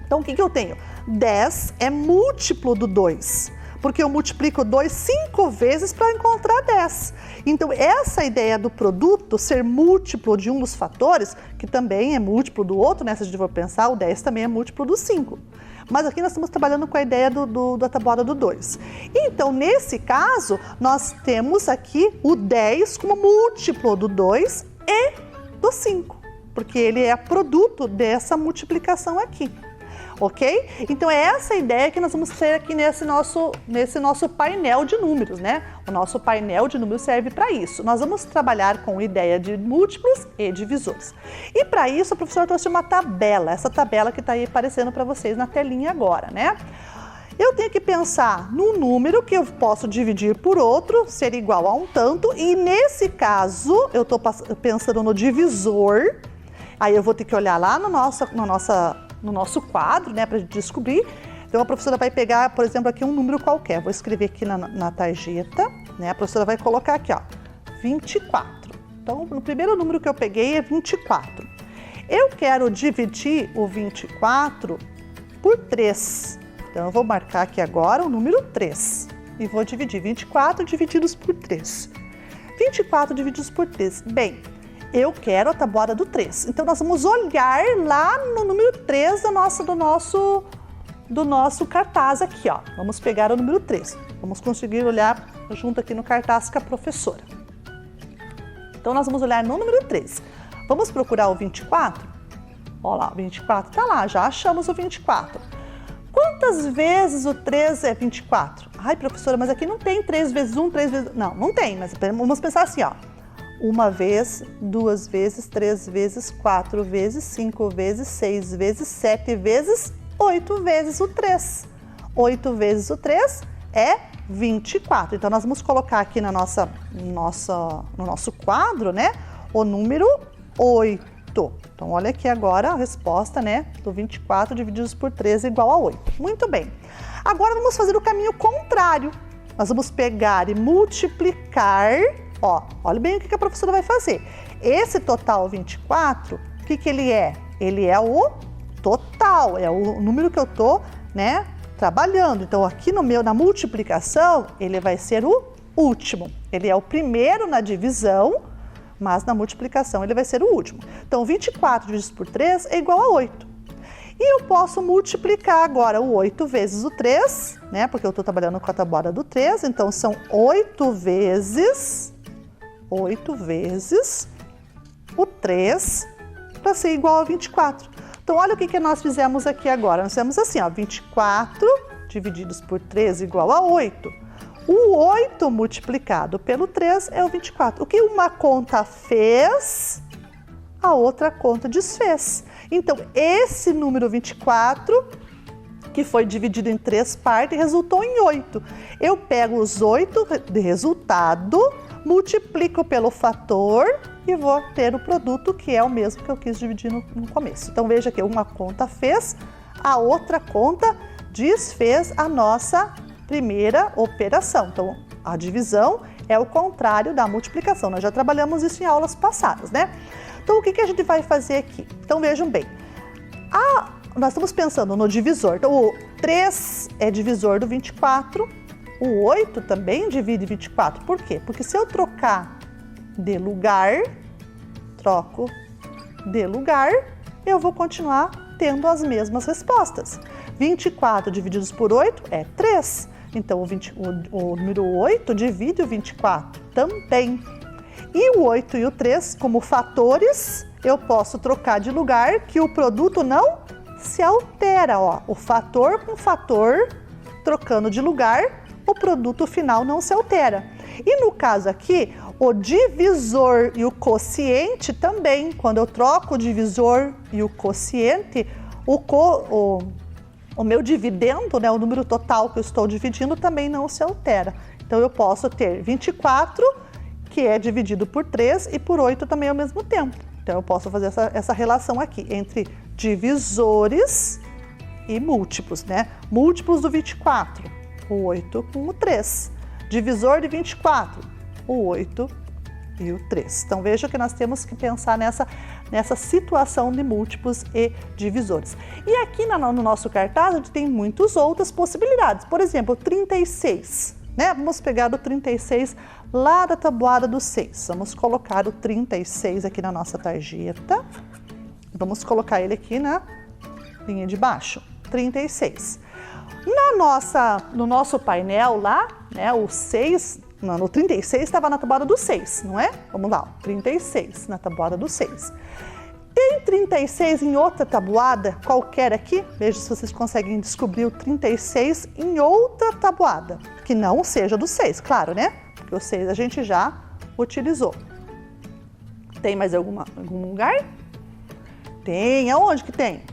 Então, o que eu tenho? 10 é múltiplo do 2, porque eu multiplico 2 5 vezes para encontrar 10. Então, essa ideia do produto ser múltiplo de um dos fatores, que também é múltiplo do outro, né? Se a gente for pensar, o 10 também é múltiplo do 5. Mas aqui nós estamos trabalhando com a ideia da tabuada do 2. Então, nesse caso, nós temos aqui o 10 como múltiplo do 2 e do 5, porque ele é produto dessa multiplicação aqui. Ok? Então, é essa ideia que nós vamos ter aqui nesse nosso painel de números, né? O nosso painel de números serve para isso. Nós vamos trabalhar com ideia de múltiplos e divisores. E para isso, a professora trouxe uma tabela, essa tabela que está aí aparecendo para vocês na telinha agora, né? Eu tenho que pensar num número que eu posso dividir por outro, ser igual a um tanto, e nesse caso, eu estou pensando no divisor, aí eu vou ter que olhar lá no nosso quadro, né, para a gente descobrir. Então, a professora vai pegar, por exemplo, aqui um número qualquer. Vou escrever aqui na tarjeta, né? A professora vai colocar aqui, ó, 24. Então, o primeiro número que eu peguei é 24. Eu quero dividir o 24 por 3. Então, eu vou marcar aqui agora o número 3. E vou dividir 24 divididos por 3. 24 divididos por 3. Bem, eu quero a tabuada do 3. Então, nós vamos olhar lá no número 3 do nosso cartaz aqui, ó. Vamos pegar o número 3. Vamos conseguir olhar junto aqui no cartaz com a professora. Então, nós vamos olhar no número 3. Vamos procurar o 24? Olha lá, o 24 tá lá, já achamos o 24. Quantas vezes o 3 é 24? Ai, professora, mas aqui não tem 3 vezes 1, 3 vezes... Não, não tem, mas vamos pensar assim, ó. 1 vez, 2 vezes, 3 vezes, 4 vezes, 5 vezes, 6 vezes, 7 vezes, 8 vezes o 3. 8 vezes o 3 é 24. Então, nós vamos colocar aqui no nosso quadro, né, o número 8. Então, olha aqui agora a resposta, né, do 24 divididos por 3 igual a 8. Muito bem. Agora, vamos fazer o caminho contrário. Nós vamos pegar e multiplicar... Ó, olha bem o que a professora vai fazer. Esse total 24, o que ele é? Ele é o total, é o número que eu tô, né, trabalhando. Então, aqui na multiplicação, ele vai ser o último. Ele é o primeiro na divisão, mas na multiplicação ele vai ser o último. Então, 24 dividido por 3 é igual a 8. E eu posso multiplicar agora o 8 vezes o 3, né, porque eu estou trabalhando com a tabuada do 3, então são 8 vezes o 3 para ser igual a 24. Então, olha o que nós fizemos aqui agora. Nós fizemos assim, ó, 24 divididos por 3 igual a 8. O 8 multiplicado pelo 3 é o 24. O que uma conta fez, a outra conta desfez. Então, esse número 24, que foi dividido em 3 partes, resultou em 8. Eu pego os 8 de resultado, multiplico pelo fator e vou ter o produto que é o mesmo que eu quis dividir no começo. Então, veja que uma conta fez, a outra conta desfez a nossa primeira operação. Então, a divisão é o contrário da multiplicação. Nós já trabalhamos isso em aulas passadas, né? Então, o que a gente vai fazer aqui? Então, vejam bem. Nós estamos pensando no divisor. Então, o 3 é divisor do 24. O 8 também divide 24. Por quê? Porque se eu trocar de lugar, eu vou continuar tendo as mesmas respostas. 24 divididos por 8 é 3. Então, o número 8 divide o 24 também. E o 8 e o 3, como fatores, eu posso trocar de lugar que o produto não se altera. Ó. O fator com fator, trocando de lugar, o produto final não se altera. E no caso aqui, o divisor e o quociente também. Quando eu troco o divisor e o quociente, o meu dividendo, né, o número total que eu estou dividindo, também não se altera. Então, eu posso ter 24, que é dividido por 3, e por 8 também ao mesmo tempo. Então, eu posso fazer essa relação aqui entre divisores e múltiplos, né? Múltiplos do 24, o 8 com o 3. Divisor de 24, o 8 e o 3. Então, veja que nós temos que pensar nessa situação de múltiplos e divisores. E aqui no nosso cartaz, a gente tem muitas outras possibilidades. Por exemplo, 36, né? Vamos pegar o 36 lá da tabuada do 6. Vamos colocar o 36 aqui na nossa tarjeta. Vamos colocar ele aqui na linha de baixo. 36. No nosso painel lá, né, o 6, no 36 estava na tabuada do 6, não é? Vamos lá, 36 na tabuada do 6. Tem 36 em outra tabuada qualquer aqui? Veja se vocês conseguem descobrir o 36 em outra tabuada, que não seja do 6, claro, né? Porque o 6 a gente já utilizou. Tem mais algum lugar? Tem, aonde que tem?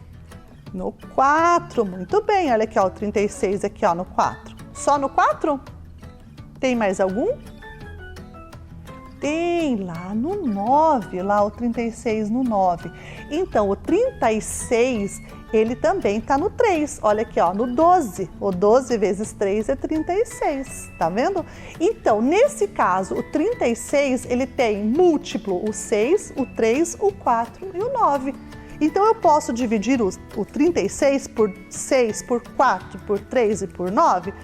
No 4, muito bem, olha aqui, ó, o 36 aqui, ó, no 4. Só no 4? Tem mais algum? Tem lá no 9, lá o 36 no 9. Então, o 36, ele também tá no 3, olha aqui, ó, no 12. O 12 vezes 3 é 36, tá vendo? Então, nesse caso, o 36, ele tem múltiplo o 6, o 3, o 4 e o 9. Então, eu posso dividir o 36 por 6, por 4, por 3 e por 9?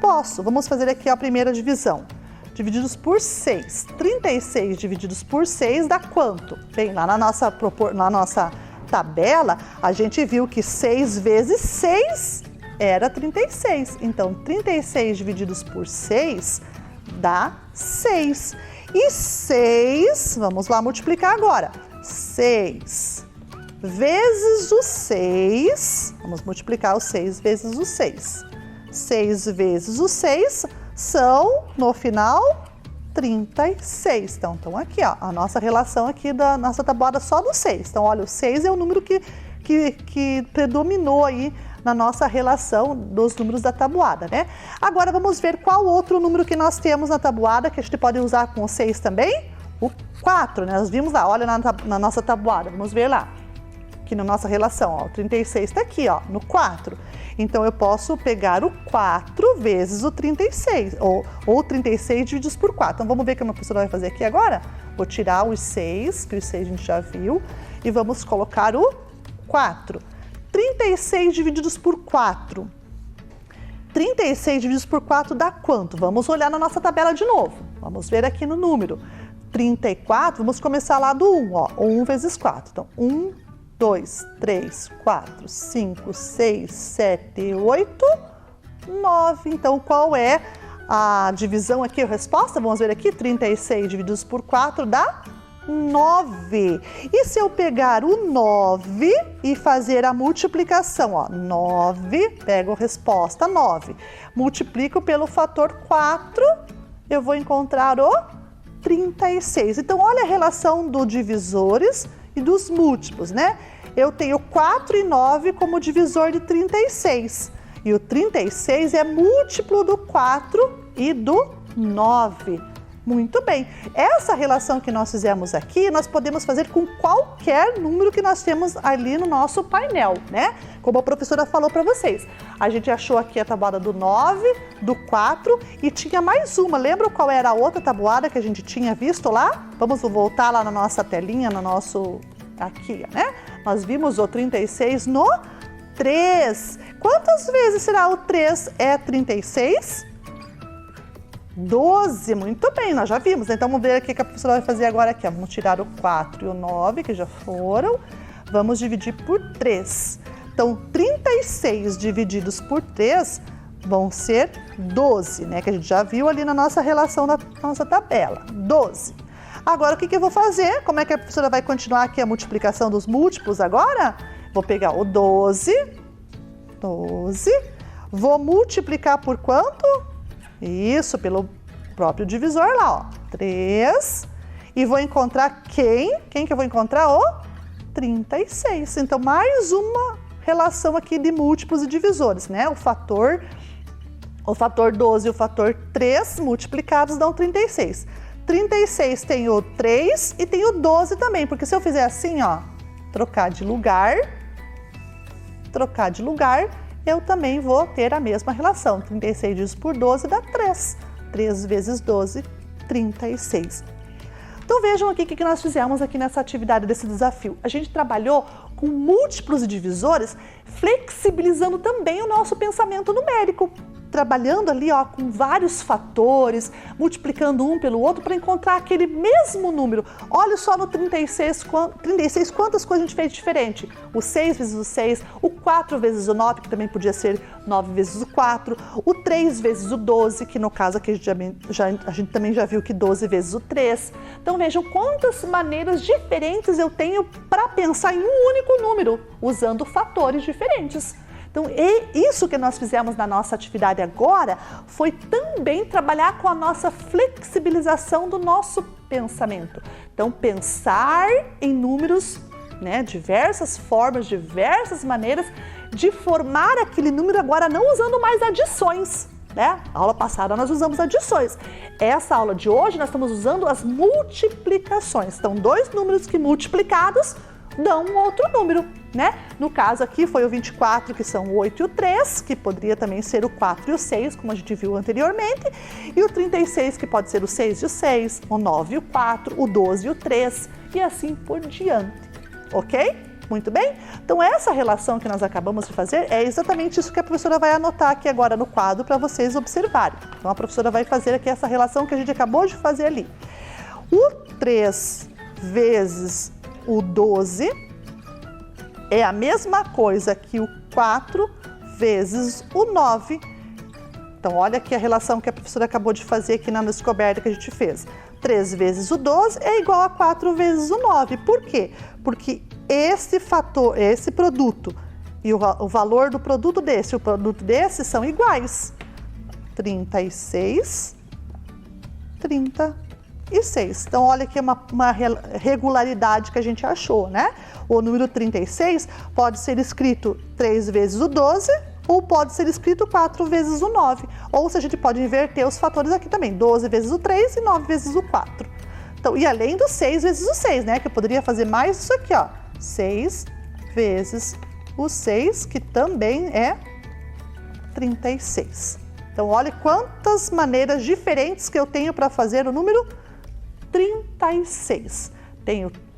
Posso. Vamos fazer aqui a primeira divisão. Divididos por 6. 36 divididos por 6 dá quanto? Bem, lá na nossa tabela, a gente viu que 6 vezes 6 era 36. Então, 36 divididos por 6 dá 6. E 6, vamos lá multiplicar agora. 6 vezes o 6, vamos multiplicar o 6 vezes o 6. 6 vezes o 6 são, no final, 36. Então, aqui, ó, a nossa relação aqui da nossa tabuada só do 6. Então, olha, o 6 é o número que predominou aí na nossa relação dos números da tabuada, né? Agora, vamos ver qual outro número que nós temos na tabuada, que a gente pode usar com o 6 também. O 4, né? Nós vimos lá, olha na nossa tabuada, vamos ver lá. Aqui na nossa relação, ó, o 36 está aqui, ó, no 4. Então, eu posso pegar o 4 vezes o 36, ou 36 divididos por 4. Então, vamos ver o que a minha professora vai fazer aqui agora? Vou tirar os 6, que os 6 a gente já viu, e vamos colocar o 4. 36 divididos por 4. 36 divididos por 4 dá quanto? Vamos olhar na nossa tabela de novo. Vamos ver aqui no número. 34, vamos começar lá do 1, ó. 1 vezes 4. Então, 1, 2, 3, 4, 5, 6, 7, 8, 9. Então, qual é a divisão aqui, a resposta? Vamos ver aqui, 36 divididos por 4 dá 9. E se eu pegar o 9 e fazer a multiplicação, ó, 9, pego a resposta 9, multiplico pelo fator 4, eu vou encontrar o 36. Então, olha a relação dos divisores e dos múltiplos, né? Eu tenho 4 e 9 como divisor de 36. E o 36 é múltiplo do 4 e do 9. Muito bem. Essa relação que nós fizemos aqui, nós podemos fazer com qualquer número que nós temos ali no nosso painel, né? Como a professora falou para vocês. A gente achou aqui a tabuada do 9, do 4 e tinha mais uma. Lembra qual era a outra tabuada que a gente tinha visto lá? Vamos voltar lá na nossa telinha, no nosso... aqui, né? Nós vimos o 36 no 3. Quantas vezes será o 3? É 36? 12, muito bem, nós já vimos. Então, vamos ver o que a professora vai fazer agora aqui. Vamos tirar o 4 e o 9, que já foram. Vamos dividir por 3. Então, 36 divididos por 3 vão ser 12, né? Que a gente já viu ali na nossa relação da nossa tabela. 12. Agora, o que eu vou fazer? Como é que a professora vai continuar aqui a multiplicação dos múltiplos agora? Vou pegar o 12. Vou multiplicar por quanto? Isso, pelo próprio divisor lá, ó. 3. E vou encontrar quem? Quem que eu vou encontrar? O 36. Então, mais uma relação aqui de múltiplos e divisores, né? O fator 12 e o fator 3 multiplicados dão 36. 36 tem o 3 e tem o 12 também, porque se eu fizer assim, ó, trocar de lugar, eu também vou ter a mesma relação. 36 dividido por 12 dá 3. 3 vezes 12, 36. Então vejam aqui o que nós fizemos aqui nessa atividade desse desafio. A gente trabalhou com múltiplos e divisores, flexibilizando também o nosso pensamento numérico. Trabalhando ali, ó, com vários fatores, multiplicando um pelo outro para encontrar aquele mesmo número. Olha só no 36 quantas coisas a gente fez diferente. O 6 vezes o 6, o 4 vezes o 9, que também podia ser 9 vezes o 4, o 3 vezes o 12, que no caso aqui a gente também já viu que 12 vezes o 3. Então vejam quantas maneiras diferentes eu tenho para pensar em um único número, usando fatores diferentes. Então, isso que nós fizemos na nossa atividade agora foi também trabalhar com a nossa flexibilização do nosso pensamento. Então, pensar em números, né, diversas formas, diversas maneiras de formar aquele número agora não usando mais adições, né? A aula passada nós usamos adições. Essa aula de hoje nós estamos usando as multiplicações. Então, dois números que multiplicados dão um outro número, né? No caso aqui foi o 24, que são o 8 e o 3, que poderia também ser o 4 e o 6, como a gente viu anteriormente, e o 36, que pode ser o 6 e o 6, o 9 e o 4, o 12 e o 3, e assim por diante, ok? Muito bem? Então essa relação que nós acabamos de fazer é exatamente isso que a professora vai anotar aqui agora no quadro para vocês observarem. Então a professora vai fazer aqui essa relação que a gente acabou de fazer ali. O 3 vezes o 12 é a mesma coisa que o 4 vezes o 9. Então, olha aqui a relação que a professora acabou de fazer aqui na descoberta que a gente fez. 3 vezes o 12 é igual a 4 vezes o 9. Por quê? Porque esse produto e o valor do produto desse e o produto desse são iguais. 36, 36. Então, olha aqui uma regularidade que a gente achou, né? O número 36 pode ser escrito 3 vezes o 12 ou pode ser escrito 4 vezes o 9. Ou se a gente pode inverter os fatores aqui também, 12 vezes o 3 e 9 vezes o 4. Então, e além do 6 vezes o 6, né? Que eu poderia fazer mais isso aqui, ó. 6 vezes o 6, que também é 36. Então, olha quantas maneiras diferentes que eu tenho para fazer o número 36.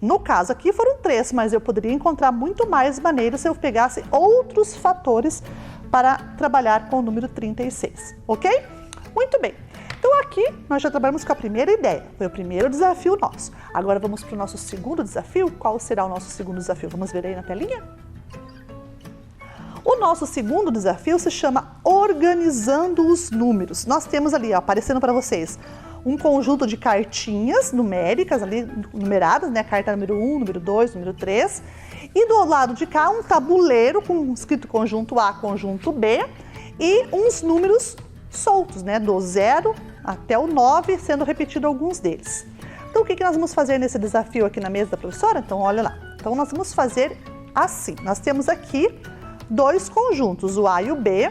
No caso aqui foram 3, mas eu poderia encontrar muito mais maneiras se eu pegasse outros fatores para trabalhar com o número 36, ok? Muito bem. Então aqui nós já trabalhamos com a primeira ideia, foi o primeiro desafio nosso. Agora vamos para o nosso segundo desafio. Qual será o nosso segundo desafio? Vamos ver aí na telinha? O nosso segundo desafio se chama Organizando os Números. Nós temos ali, ó, aparecendo para vocês, um conjunto de cartinhas numéricas ali, numeradas, né? Carta número 1, número 2, número 3. E do lado de cá, um tabuleiro com escrito conjunto A, conjunto B e uns números soltos, né? Do 0 até o 9, sendo repetido alguns deles. Então, o que nós vamos fazer nesse desafio aqui na mesa da professora? Então, olha lá. Então, nós vamos fazer assim. Nós temos aqui dois conjuntos, o A e o B,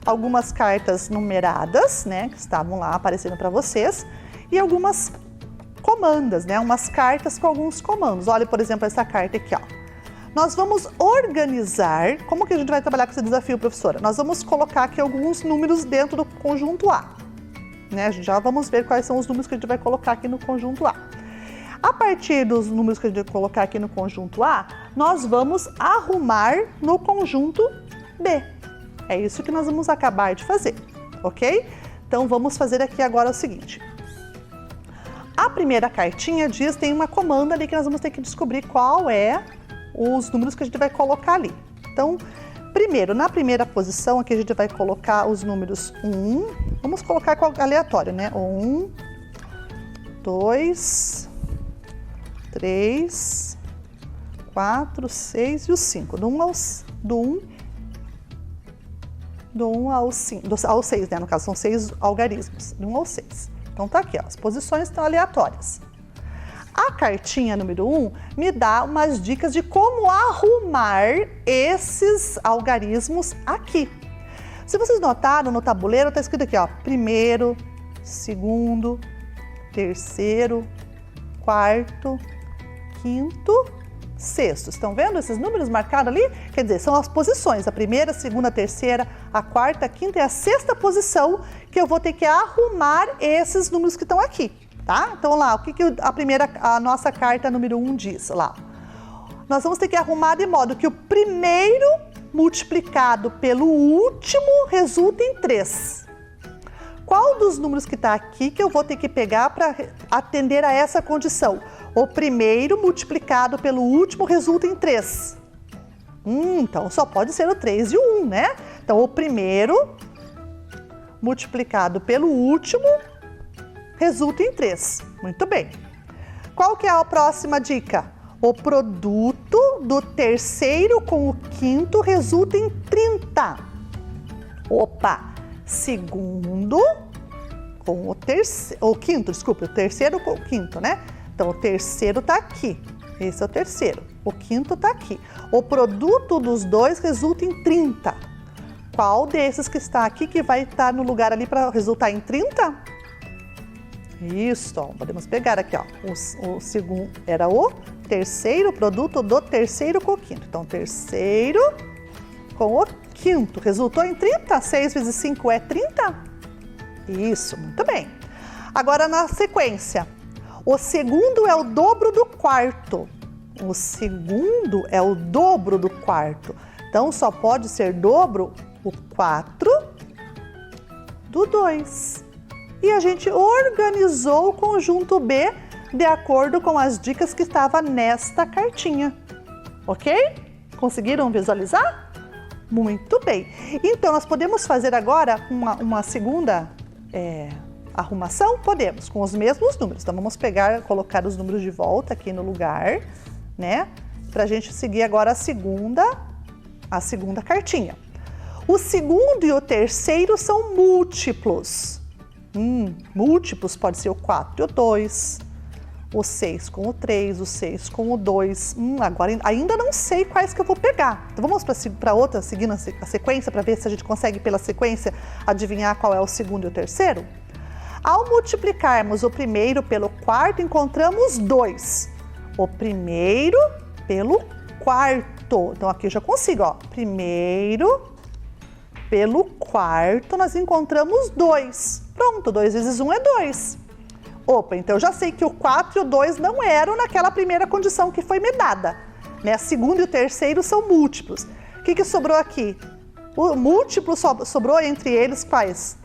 algumas cartas numeradas, né, que estavam lá aparecendo para vocês, e algumas comandas, né, umas cartas com alguns comandos. Olha, por exemplo, essa carta aqui, ó. Nós vamos organizar, como que a gente vai trabalhar com esse desafio, professora? Nós vamos colocar aqui alguns números dentro do conjunto A, né, já vamos ver quais são os números que a gente vai colocar aqui no conjunto A. A partir dos números que a gente vai colocar aqui no conjunto A, nós vamos arrumar no conjunto B. É isso que nós vamos acabar de fazer, ok? Então, vamos fazer aqui agora o seguinte. A primeira cartinha diz, tem uma comanda ali que nós vamos ter que descobrir qual é os números que a gente vai colocar ali. Então, primeiro, na primeira posição, aqui a gente vai colocar os números 1, vamos colocar aleatório, né? 1, 2, 3, 4, 6 e o 5. Do 1 ao 6, né? No caso, são 6 algarismos, do 1 ao 6. Então, tá aqui, ó, as posições estão aleatórias. A cartinha número 1 me dá umas dicas de como arrumar esses algarismos aqui. Se vocês notaram, no tabuleiro está escrito aqui, ó, primeiro, segundo, terceiro, quarto, quinto, sexto. Estão vendo esses números marcados ali? Quer dizer, são as posições, a primeira, a segunda, a terceira, a quarta, a quinta e a sexta posição que eu vou ter que arrumar esses números que estão aqui, tá? Então lá, o que a nossa carta número 1 diz lá? Nós vamos ter que arrumar de modo que o primeiro multiplicado pelo último resulta em 3. Qual dos números que está aqui que eu vou ter que pegar para atender a essa condição? O primeiro multiplicado pelo último resulta em 3. Então só pode ser o 3 e o 1, né? Então o primeiro multiplicado pelo último resulta em 3. Muito bem. Qual que é a próxima dica? O produto do terceiro com o quinto resulta em 30. Opa! Segundo com o terceiro, o quinto, desculpa, o terceiro com o quinto, né? Então, o terceiro tá aqui, esse é o terceiro, o quinto tá aqui. O produto dos dois resulta em 30. Qual desses que está aqui que vai estar no lugar ali para resultar em 30? Isso, ó, podemos pegar aqui, ó, o segundo era o terceiro, produto do terceiro com o quinto. Então, terceiro com o quinto, resultou em 30? 6 vezes 5 é 30? Isso, muito bem. Agora, na sequência, o segundo é o dobro do quarto. O segundo é o dobro do quarto. Então, só pode ser dobro o 4 do 2. E a gente organizou o conjunto B de acordo com as dicas que estavam nesta cartinha. Ok? Conseguiram visualizar? Muito bem. Então, nós podemos fazer agora uma segunda arrumação? Podemos, com os mesmos números. Então, vamos colocar os números de volta aqui no lugar, né? Para a gente seguir agora a segunda cartinha. O segundo e o terceiro são múltiplos. Múltiplos pode ser o 4 e o 2, o 6 com o 3, o 6 com o 2. Agora ainda não sei quais que eu vou pegar. Então vamos para outra, seguindo a sequência, para ver se a gente consegue, pela sequência, adivinhar qual é o segundo e o terceiro. Ao multiplicarmos o primeiro pelo quarto, encontramos 2. O primeiro pelo quarto. Então aqui eu já consigo, ó. Primeiro pelo quarto, nós encontramos 2. Pronto, 2 vezes 1 é 2. Opa, então eu já sei que o 4 e o 2 não eram naquela primeira condição que foi me dada, né? A segunda e o terceiro são múltiplos. O que sobrou aqui? O múltiplo sobrou entre eles quais?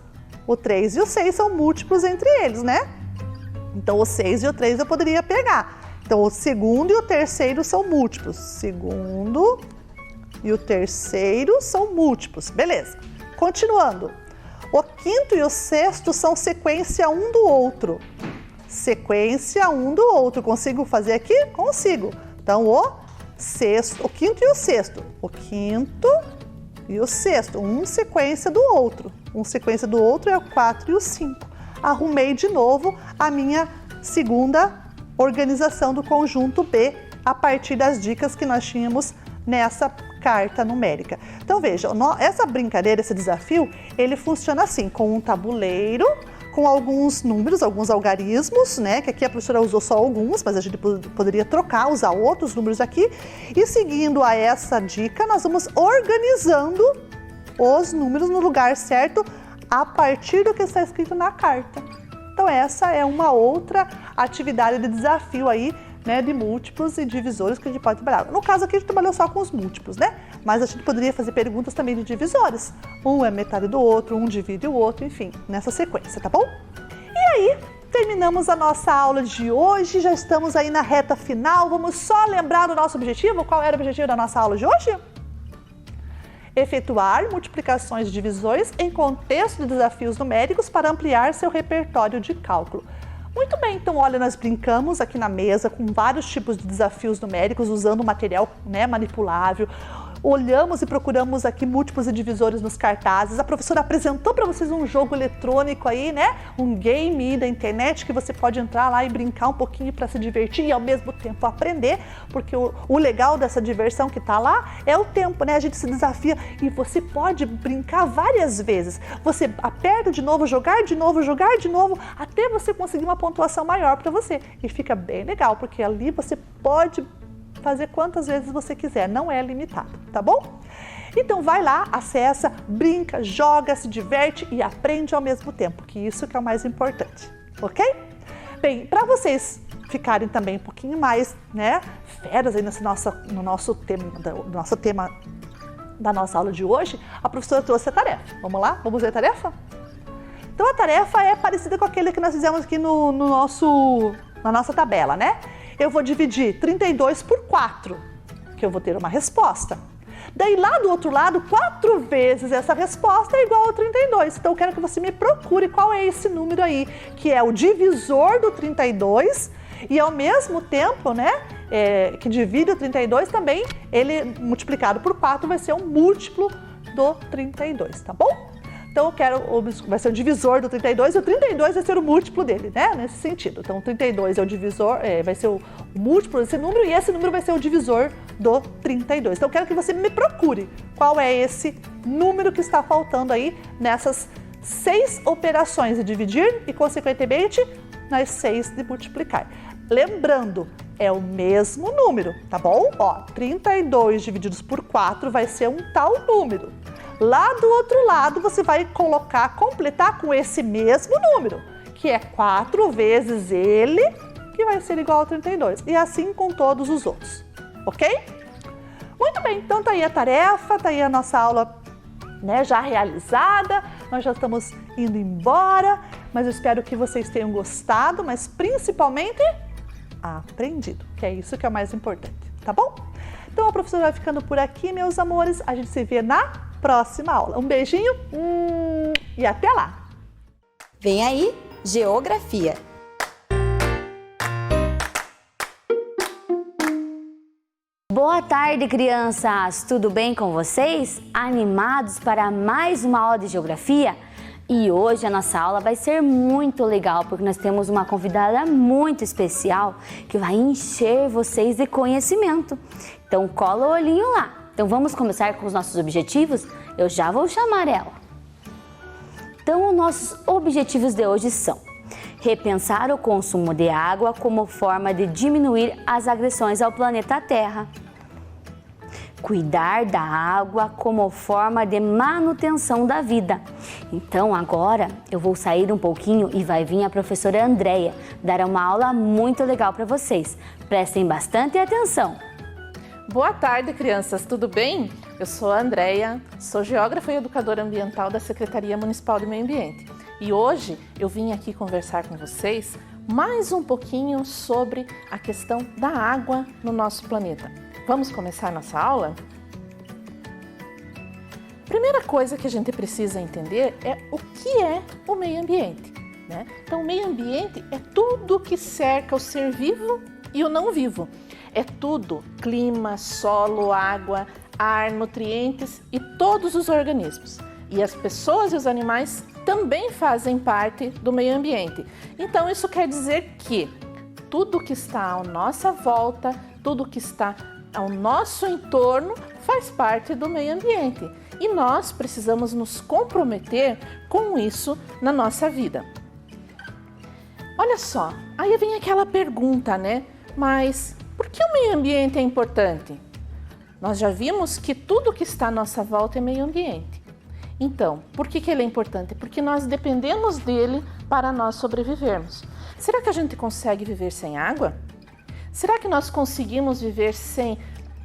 O 3 e o 6 são múltiplos entre eles, né? Então, o 6 e o 3 eu poderia pegar. Então, o segundo e o terceiro são múltiplos. Segundo e o terceiro são múltiplos. Beleza. Continuando. O quinto e o sexto são sequência um do outro. Sequência um do outro. Consigo fazer aqui? Consigo. Então, o quinto e o sexto. O quinto e o sexto. Um sequência do outro. Um sequência do outro é o 4 e o 5. Arrumei de novo a minha segunda organização do conjunto B a partir das dicas que nós tínhamos nessa carta numérica. Então veja, essa brincadeira, esse desafio, ele funciona assim, com um tabuleiro, com alguns números, alguns algarismos, né? Que aqui a professora usou só alguns, mas a gente poderia trocar, usar outros números aqui. E seguindo a essa dica, nós vamos organizando os números no lugar certo a partir do que está escrito na carta. Então essa é uma outra atividade de desafio aí, né, de múltiplos e divisores que a gente pode trabalhar. No caso aqui a gente trabalhou só com os múltiplos, né? Mas a gente poderia fazer perguntas também de divisores. Um é metade do outro, um divide o outro, enfim, nessa sequência, tá bom? E aí, terminamos a nossa aula de hoje, já estamos aí na reta final. Vamos só lembrar do nosso objetivo? Qual era o objetivo da nossa aula de hoje? Efetuar multiplicações e divisões em contexto de desafios numéricos para ampliar seu repertório de cálculo. Muito bem, então olha, nós brincamos aqui na mesa com vários tipos de desafios numéricos usando material, né, manipulável, olhamos e procuramos aqui múltiplos e divisores nos cartazes. A professora apresentou para vocês um jogo eletrônico aí, né? Um game da internet que você pode entrar lá e brincar um pouquinho para se divertir e ao mesmo tempo aprender, porque o legal dessa diversão que tá lá é o tempo, né? A gente se desafia e você pode brincar várias vezes. Você aperta de novo, jogar de novo, até você conseguir uma pontuação maior para você. E fica bem legal, porque ali você pode fazer quantas vezes você quiser, não é limitado, tá bom? Então vai lá, acessa, brinca, joga, se diverte e aprende ao mesmo tempo, que isso que é o mais importante, ok? Bem, para vocês ficarem também um pouquinho mais, né, feras aí no nosso tema da nossa aula de hoje, a professora trouxe a tarefa. Vamos lá? Vamos ver a tarefa? Então a tarefa é parecida com aquele que nós fizemos aqui na nossa tabela, né? Eu vou dividir 32 por 4, que eu vou ter uma resposta. Daí lá do outro lado, 4 vezes essa resposta é igual a 32. Então eu quero que você me procure qual é esse número aí, que é o divisor do 32 e ao mesmo tempo, né, que divide o 32 também, ele multiplicado por 4 vai ser um múltiplo do 32, tá bom? Então vai ser o divisor do 32 e o 32 vai ser o múltiplo dele, né? Nesse sentido. Então o 32 é o divisor, vai ser o múltiplo desse número e esse número vai ser o divisor do 32. Então eu quero que você me procure qual é esse número que está faltando aí nessas 6 operações de dividir e, consequentemente, nas 6 de multiplicar. Lembrando, é o mesmo número, tá bom? Ó, 32 divididos por 4 vai ser um tal número. Lá do outro lado, você vai completar com esse mesmo número, que é 4 vezes ele, que vai ser igual a 32. E assim com todos os outros, ok? Muito bem, então tá aí a tarefa, tá aí a nossa aula, né, já realizada. Nós já estamos indo embora, mas eu espero que vocês tenham gostado, mas principalmente aprendido, que é isso que é o mais importante, tá bom? Então a professora vai ficando por aqui, meus amores. A gente se vê na próxima aula. Um beijinho e até lá! Vem aí, Geografia. Boa tarde, crianças! Tudo bem com vocês? Animados para mais uma aula de Geografia? E hoje a nossa aula vai ser muito legal, porque nós temos uma convidada muito especial que vai encher vocês de conhecimento. Então cola o olhinho lá. Então vamos começar com os nossos objetivos? Eu já vou chamar ela. Então os nossos objetivos de hoje são: repensar o consumo de água como forma de diminuir as agressões ao planeta Terra. Cuidar da água como forma de manutenção da vida. Então agora eu vou sair um pouquinho e vai vir a professora Andréia dar uma aula muito legal para vocês. Prestem bastante atenção. Boa tarde, crianças, tudo bem? Eu sou a Andréia, sou geógrafa e educadora ambiental da Secretaria Municipal de Meio Ambiente. E hoje eu vim aqui conversar com vocês mais um pouquinho sobre a questão da água no nosso planeta. Vamos começar nossa aula? Primeira coisa que a gente precisa entender é o que é o meio ambiente, né? Então, o meio ambiente é tudo que cerca o ser vivo e o não vivo. É tudo: clima, solo, água, ar, nutrientes e todos os organismos. E as pessoas e os animais também fazem parte do meio ambiente. Então, isso quer dizer que tudo que está à nossa volta, tudo que está ao nosso entorno faz parte do meio ambiente. E nós precisamos nos comprometer com isso na nossa vida. Olha só, aí vem aquela pergunta, né? Mas por que o meio ambiente é importante? Nós já vimos que tudo que está à nossa volta é meio ambiente. Então, por que ele é importante? Porque nós dependemos dele para nós sobrevivermos. Será que a gente consegue viver sem água? Será que nós conseguimos viver sem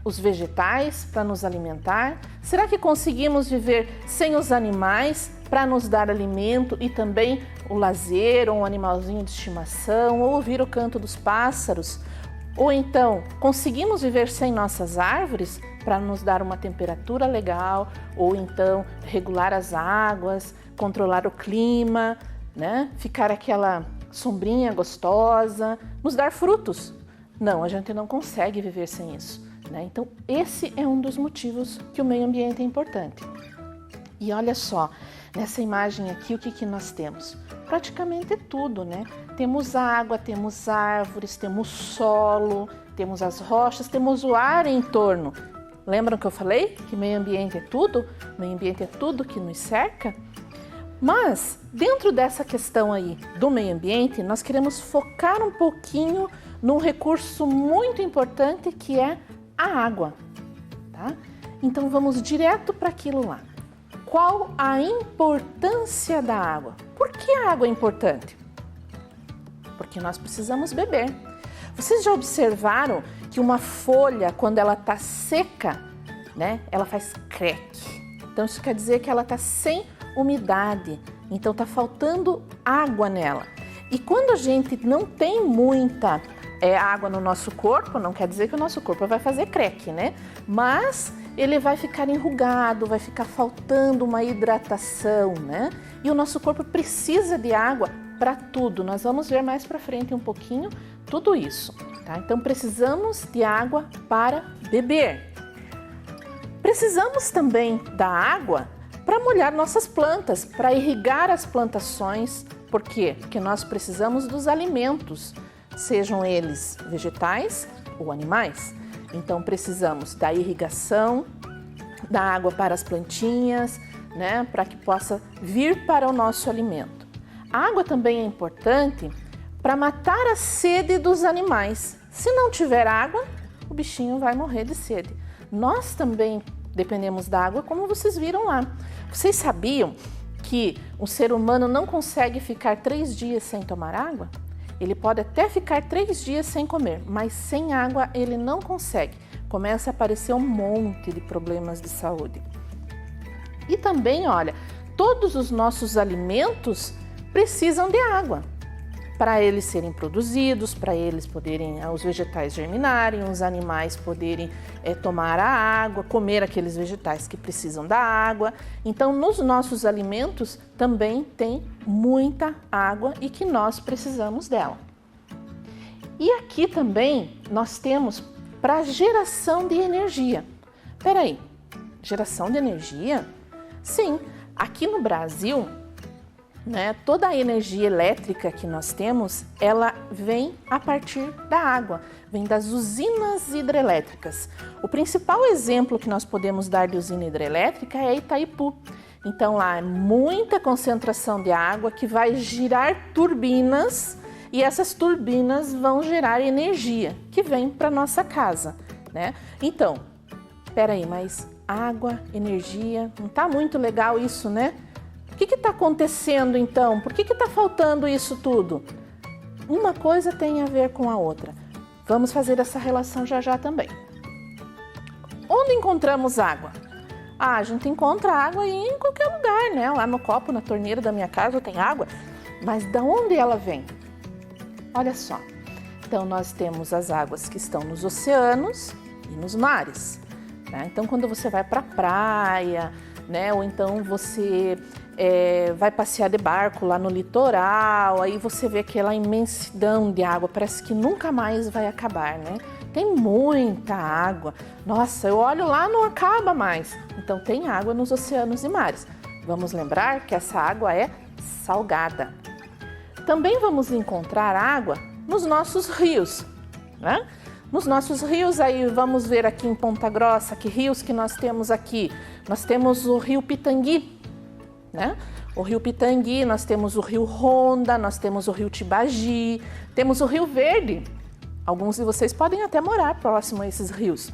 os vegetais para nos alimentar? Será que conseguimos viver sem os animais para nos dar alimento e também o lazer, ou um animalzinho de estimação, ou ouvir o canto dos pássaros? Ou então, conseguimos viver sem nossas árvores para nos dar uma temperatura legal, ou então regular as águas, controlar o clima, né? Ficar aquela sombrinha gostosa, nos dar frutos? Não, a gente não consegue viver sem isso, né? Então, esse é um dos motivos que o meio ambiente é importante. E olha só, nessa imagem aqui, o que nós temos? Praticamente tudo, né? Temos água, temos árvores, temos solo, temos as rochas, temos o ar em torno. Lembram que eu falei que meio ambiente é tudo? Meio ambiente é tudo que nos cerca? Mas, dentro dessa questão aí do meio ambiente, nós queremos focar um pouquinho num recurso muito importante que é a água, tá? Então, vamos direto para aquilo lá. Qual a importância da água? Por que a água é importante? Porque nós precisamos beber. Vocês já observaram que uma folha, quando ela está seca, né, ela faz creque. Então, isso quer dizer que ela está sem umidade, então está faltando água nela. E quando a gente não tem muita água no nosso corpo, não quer dizer que o nosso corpo vai fazer creque, né? Mas ele vai ficar enrugado, vai ficar faltando uma hidratação, né? E o nosso corpo precisa de água para tudo. Nós vamos ver mais para frente um pouquinho tudo isso, tá? Então precisamos de água para beber. Precisamos também da água para molhar nossas plantas, para irrigar as plantações. Por quê? Porque nós precisamos dos alimentos, sejam eles vegetais ou animais. Então precisamos da irrigação, da água para as plantinhas, né, para que possa vir para o nosso alimento. A água também é importante para matar a sede dos animais. Se não tiver água, o bichinho vai morrer de sede. Nós também dependemos da água, como vocês viram lá. Vocês sabiam que o ser humano não consegue ficar 3 dias sem tomar água? Ele pode até ficar 3 dias sem comer, mas sem água ele não consegue. Começa a aparecer um monte de problemas de saúde. E também, olha, todos os nossos alimentos precisam de água para eles serem produzidos, para eles poderem, os vegetais germinarem, os animais poderem tomar a água, comer aqueles vegetais que precisam da água. Então, nos nossos alimentos também tem muita água e que nós precisamos dela. E aqui também nós temos para geração de energia. Peraí, geração de energia? Sim, aqui no Brasil, né, toda a energia elétrica que nós temos, ela vem a partir da água, vem das usinas hidrelétricas. O principal exemplo que nós podemos dar de usina hidrelétrica é Itaipu. Então lá é muita concentração de água que vai girar turbinas e essas turbinas vão gerar energia que vem para nossa casa, né? Então, peraí, mas água, energia, não está muito legal isso, né? O que está acontecendo então? Por que está faltando isso tudo? Uma coisa tem a ver com a outra. Vamos fazer essa relação já já também. Onde encontramos água? A gente encontra água em qualquer lugar, né? Lá no copo, na torneira da minha casa tem água. Mas de onde ela vem? Olha só. Então nós temos as águas que estão nos oceanos e nos mares, né? Então quando você vai para a praia, né? Ou então você vai passear de barco lá no litoral, aí você vê aquela imensidão de água, parece que nunca mais vai acabar, né? Tem muita água. Nossa, eu olho lá, não acaba mais. Então tem água nos oceanos e mares. Vamos lembrar que essa água é salgada. Também vamos encontrar água nos nossos rios, né? Nos nossos rios, aí vamos ver aqui em Ponta Grossa, que rios que nós temos aqui. Nós temos o rio Pitangui, né? O rio Pitangui, nós temos o rio Ronda, nós temos o rio Tibagi, temos o rio Verde. Alguns de vocês podem até morar próximo a esses rios.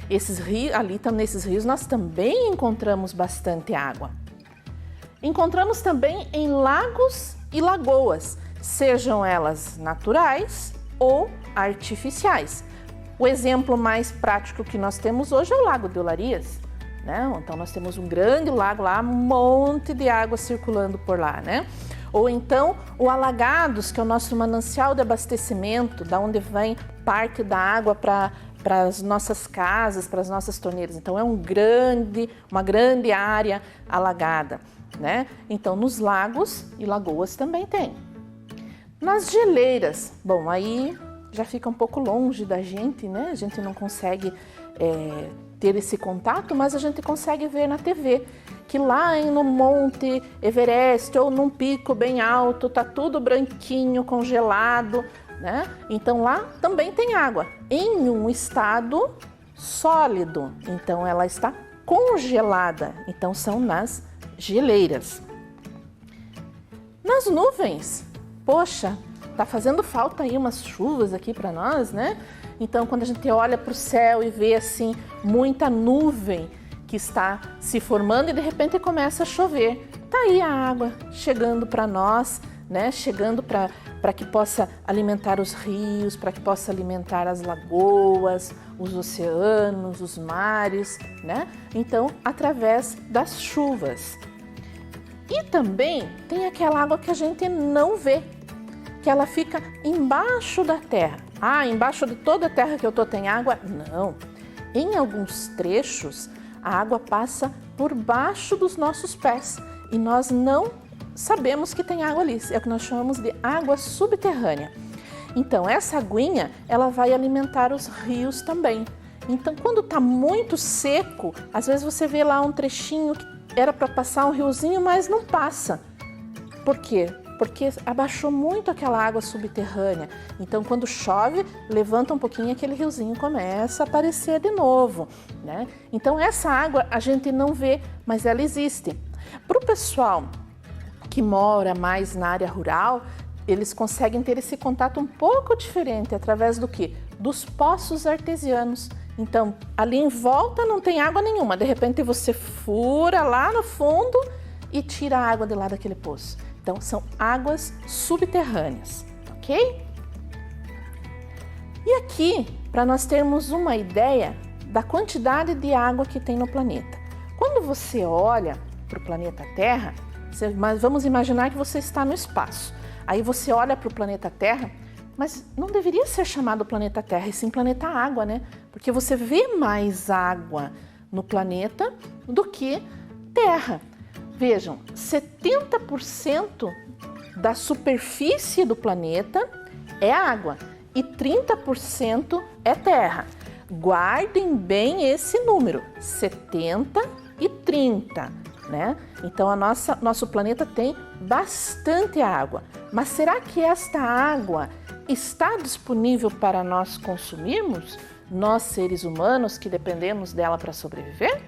Esses rios, nesses rios nós também encontramos bastante água. Encontramos também em lagos e lagoas, sejam elas naturais ou artificiais. O exemplo mais prático que nós temos hoje é o Lago de Olarias, né? Então nós temos um grande lago lá, um monte de água circulando por lá, né? Ou então o Alagados, que é o nosso manancial de abastecimento, da onde vem parte da água para as nossas casas, para as nossas torneiras. Então é uma grande área alagada, né? Então nos lagos e lagoas também tem. Nas geleiras, bom, aí já fica um pouco longe da gente, né? A gente não consegue ter esse contato, mas a gente consegue ver na TV que lá no Monte Everest ou num pico bem alto tá tudo branquinho, congelado, né? Então lá também tem água em um estado sólido, então ela está congelada, então são nas geleiras. Nas nuvens, poxa, tá fazendo falta aí umas chuvas aqui para nós, né? Então quando a gente olha para o céu e vê assim muita nuvem que está se formando e de repente começa a chover, tá aí a água chegando para nós, né? Chegando para que possa alimentar os rios, para que possa alimentar as lagoas, os oceanos, os mares, né? Então, através das chuvas. E também tem aquela água que a gente não vê, que ela fica embaixo da terra. Ah, embaixo de toda a terra que eu tô tem água? Não. Em alguns trechos, a água passa por baixo dos nossos pés e nós não sabemos que tem água ali. É o que nós chamamos de água subterrânea. Então, essa aguinha, ela vai alimentar os rios também. Então, quando está muito seco, às vezes você vê lá um trechinho que era para passar um riozinho, mas não passa. Por quê? Porque abaixou muito aquela água subterrânea. Então, quando chove, levanta um pouquinho, aquele riozinho começa a aparecer de novo, né? Então, essa água a gente não vê, mas ela existe. Para o pessoal que mora mais na área rural, eles conseguem ter esse contato um pouco diferente, através do quê? Dos poços artesianos. Então, ali em volta não tem água nenhuma, de repente você fura lá no fundo e tira a água de lá daquele poço. Então, são águas subterrâneas, ok? E aqui, para nós termos uma ideia da quantidade de água que tem no planeta. Quando você olha para o planeta Terra, mas vamos imaginar que você está no espaço. Aí você olha para o planeta Terra, mas não deveria ser chamado planeta Terra, e sim planeta Água, né? Porque você vê mais água no planeta do que Terra. Vejam, 70% da superfície do planeta é água e 30% é terra. Guardem bem esse número, 70 e 30, né? Então, nosso planeta tem bastante água. Mas será que esta água está disponível para nós consumirmos? Nós, seres humanos, que dependemos dela para sobreviver?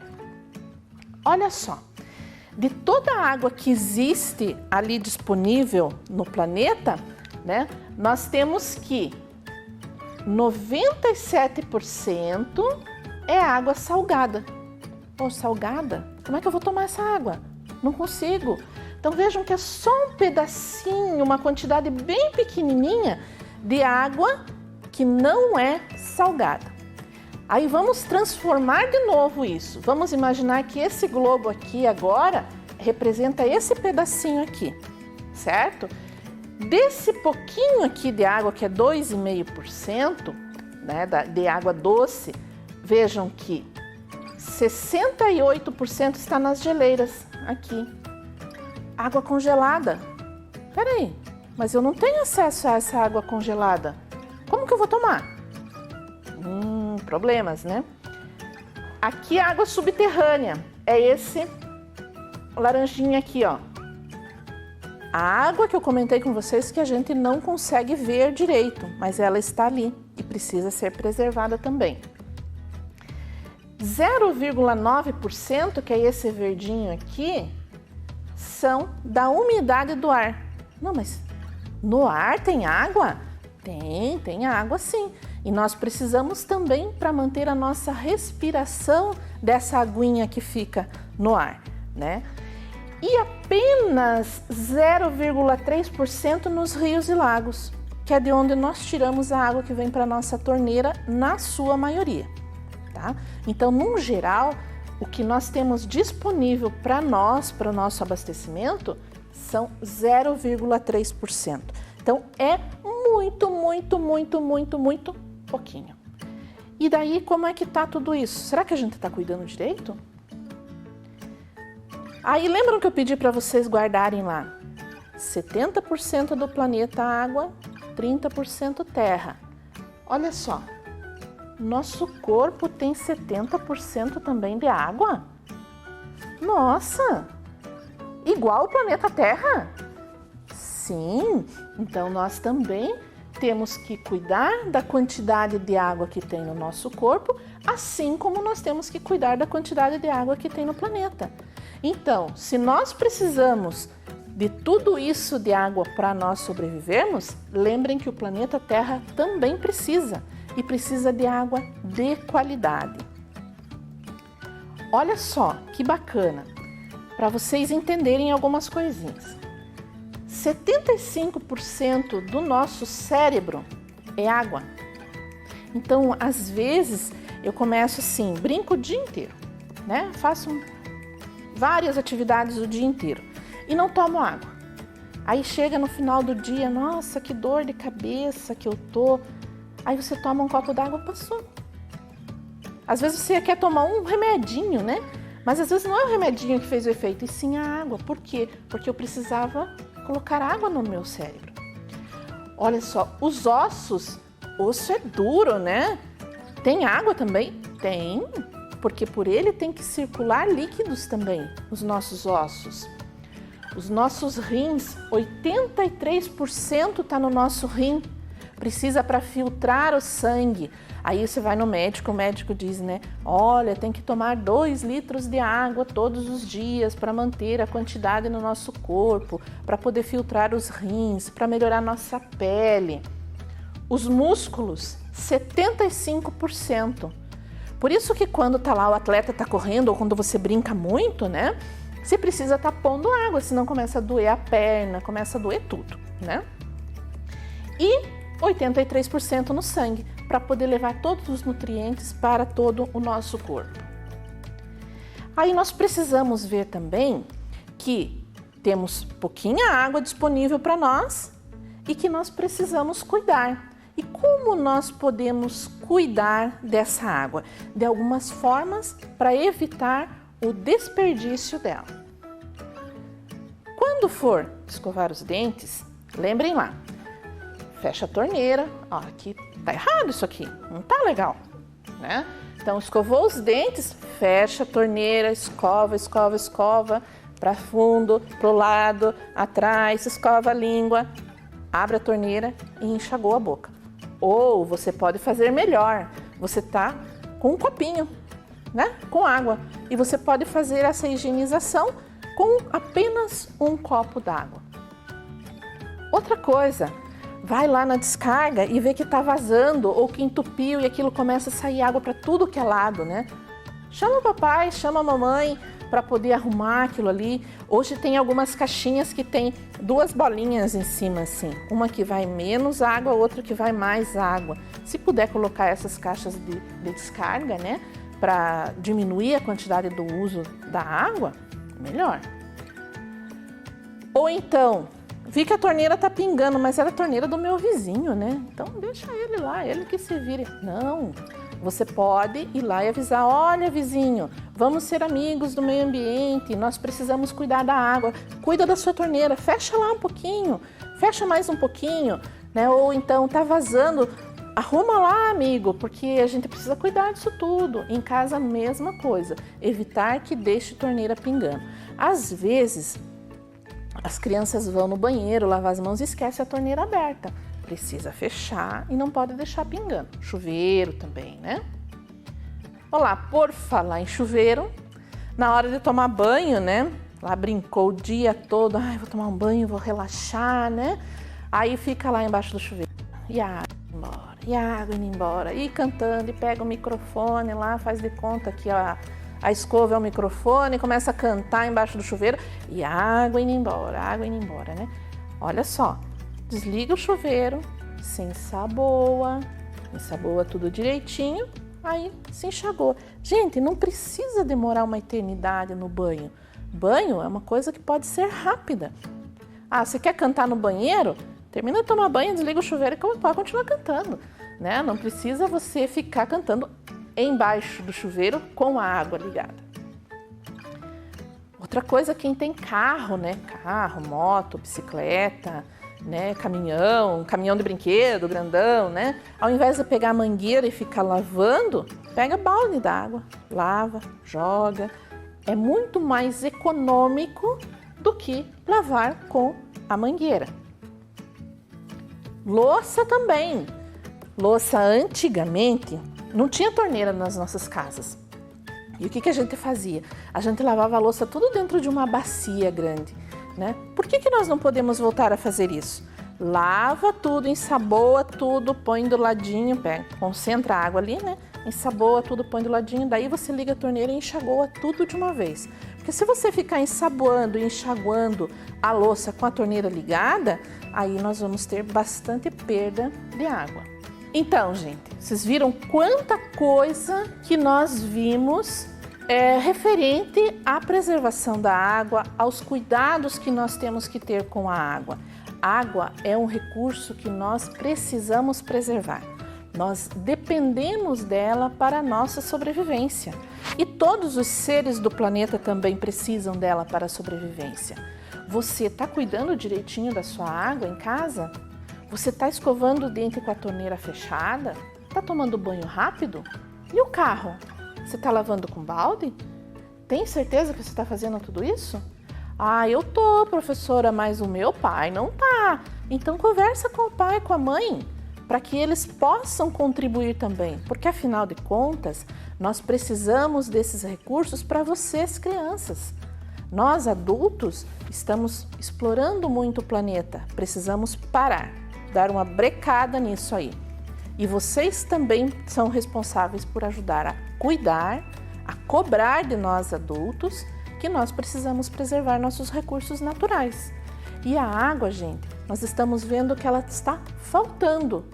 Olha só, de toda a água que existe ali disponível no planeta, né, nós temos que 97% é água salgada. Ou salgada? Como é que eu vou tomar essa água? Não consigo. Então vejam que é só um pedacinho, uma quantidade bem pequenininha de água que não é salgada. Aí vamos transformar de novo isso. Vamos imaginar que esse globo aqui agora representa esse pedacinho aqui, certo? Desse pouquinho aqui de água, que é 2,5%, né, de água doce, vejam que 68% está nas geleiras, aqui. Água congelada. Peraí, mas eu não tenho acesso a essa água congelada. Como que eu vou tomar? Problemas, né? Aqui a água subterrânea é esse laranjinha aqui, ó. A água que eu comentei com vocês que a gente não consegue ver direito, mas ela está ali e precisa ser preservada também. 0,9%, que é esse verdinho aqui, são da umidade do ar. Não, mas no ar tem água? Tem água sim. E nós precisamos também para manter a nossa respiração dessa aguinha que fica no ar, né? E apenas 0,3% nos rios e lagos, que é de onde nós tiramos a água que vem para a nossa torneira, na sua maioria, tá? Então, num geral, o que nós temos disponível para nós, para o nosso abastecimento, são 0,3%. Então, é muito pouquinho. E daí, como é que tá tudo isso? Será que a gente está cuidando direito? Aí, lembram que eu pedi para vocês guardarem lá? 70% do planeta água, 30% terra. olha só, nosso corpo tem 70% também de água? Nossa! Igual o planeta Terra? Sim, então nós também temos que cuidar da quantidade de água que tem no nosso corpo, assim como nós temos que cuidar da quantidade de água que tem no planeta. Então, se nós precisamos de tudo isso de água para nós sobrevivermos, lembrem que o planeta Terra também precisa, e precisa de água de qualidade. Olha só que bacana, para vocês entenderem algumas coisinhas. 75% do nosso cérebro é água. Então, às vezes, eu começo assim, brinco o dia inteiro, né? Faço várias atividades o dia inteiro e não tomo água. Aí chega no final do dia, nossa, que dor de cabeça que eu tô. Aí você toma um copo d'água, passou. Às vezes você quer tomar um remedinho, né? Mas às vezes não é o remedinho que fez o efeito, e sim a água. Por quê? Porque eu precisava colocar água no meu cérebro. Olha só, os ossos, osso é duro, né? Tem água também? Tem, porque por ele tem que circular líquidos também, os nossos ossos. Os nossos rins, 83% está no nosso rim, precisa para filtrar o sangue. Aí você vai no médico, o médico diz, né? Olha, tem que tomar 2 litros de água todos os dias para manter a quantidade no nosso corpo, para poder filtrar os rins, para melhorar nossa pele. Os músculos, 75%. Por isso que quando tá lá o atleta tá correndo ou quando você brinca muito, né? Você precisa estar pondo água, senão começa a doer a perna, começa a doer tudo, né? E 83% no sangue, para poder levar todos os nutrientes para todo o nosso corpo. Aí nós precisamos ver também que temos pouquinha água disponível para nós e que nós precisamos cuidar. E como nós podemos cuidar dessa água? De algumas formas para evitar o desperdício dela. Quando for escovar os dentes, lembrem lá, fecha a torneira. Ó, aqui tá errado isso aqui, não tá legal, né? Então, escovou os dentes, fecha a torneira, escova, escova, escova, para fundo, pro lado, atrás, escova a língua, abre a torneira e enxagou a boca. Ou você pode fazer melhor, você tá com um copinho, né? Com água, e você pode fazer essa higienização com apenas um copo d'água. Outra coisa, vai lá na descarga e vê que está vazando ou que entupiu e aquilo começa a sair água para tudo que é lado, né? Chama o papai, chama a mamãe para poder arrumar aquilo ali. Hoje tem algumas caixinhas que tem 2 bolinhas em cima assim, uma que vai menos água, outra que vai mais água. Se puder colocar essas caixas de descarga, né, para diminuir a quantidade do uso da água, melhor. Ou então, vi que a torneira tá pingando, mas era a torneira do meu vizinho, né? Então deixa ele lá, ele que se vire. Não, você pode ir lá e avisar, olha vizinho, vamos ser amigos do meio ambiente, nós precisamos cuidar da água, cuida da sua torneira, fecha lá um pouquinho, fecha mais um pouquinho, né? Ou então tá vazando, arruma lá, amigo, porque a gente precisa cuidar disso tudo. Em casa, a mesma coisa, evitar que deixe torneira pingando. Às vezes, as crianças vão no banheiro, lavar as mãos e esquecem a torneira aberta. Precisa fechar e não pode deixar pingando. Chuveiro também, né? Olá, por falar em chuveiro, na hora de tomar banho, né? Lá brincou o dia todo, ai, vou tomar um banho, vou relaxar, né? Aí fica lá embaixo do chuveiro. E a água indo embora, e a água indo embora, e cantando, e pega o microfone lá, faz de conta que a escova é o microfone, começa a cantar embaixo do chuveiro e a água indo embora, né? Olha só, desliga o chuveiro, se ensaboa tudo direitinho, aí se enxagou. Gente, não precisa demorar uma eternidade no banho. Banho é uma coisa que pode ser rápida. Ah, você quer cantar no banheiro? Termina de tomar banho, desliga o chuveiro e pode continuar cantando, né? Não precisa você ficar cantando embaixo do chuveiro com a água ligada. Outra coisa, quem tem carro, né? Carro, moto, bicicleta, né, caminhão de brinquedo, grandão, né? Ao invés de pegar a mangueira e ficar lavando, pega balde d'água, lava, joga. É muito mais econômico do que lavar com a mangueira. Louça também. Louça antigamente não tinha torneira nas nossas casas. E o que a gente fazia? A gente lavava a louça tudo dentro de uma bacia grande, né? Por que nós não podemos voltar a fazer isso? Lava tudo, ensaboa tudo, põe do ladinho, pega, concentra a água ali, né? Ensaboa tudo, põe do ladinho, daí você liga a torneira e enxagoa tudo de uma vez. Porque se você ficar ensaboando e enxaguando a louça com a torneira ligada, aí nós vamos ter bastante perda de água. Então, gente, vocês viram quanta coisa que nós vimos referente à preservação da água, aos cuidados que nós temos que ter com a água. Água é um recurso que nós precisamos preservar. Nós dependemos dela para a nossa sobrevivência. E todos os seres do planeta também precisam dela para a sobrevivência. Você está cuidando direitinho da sua água em casa? Você está escovando o dente com a torneira fechada? Está tomando banho rápido? E o carro? Você está lavando com balde? Tem certeza que você está fazendo tudo isso? Ah, eu tô, professora, mas o meu pai não tá. Então conversa com o pai, com a mãe, para que eles possam contribuir também. Porque afinal de contas, nós precisamos desses recursos para vocês, crianças. Nós, adultos, estamos explorando muito o planeta. Precisamos parar, dar uma brecada nisso aí. E vocês também são responsáveis por ajudar a cuidar, a cobrar de nós adultos que nós precisamos preservar nossos recursos naturais. E a água, gente, nós estamos vendo que ela está faltando.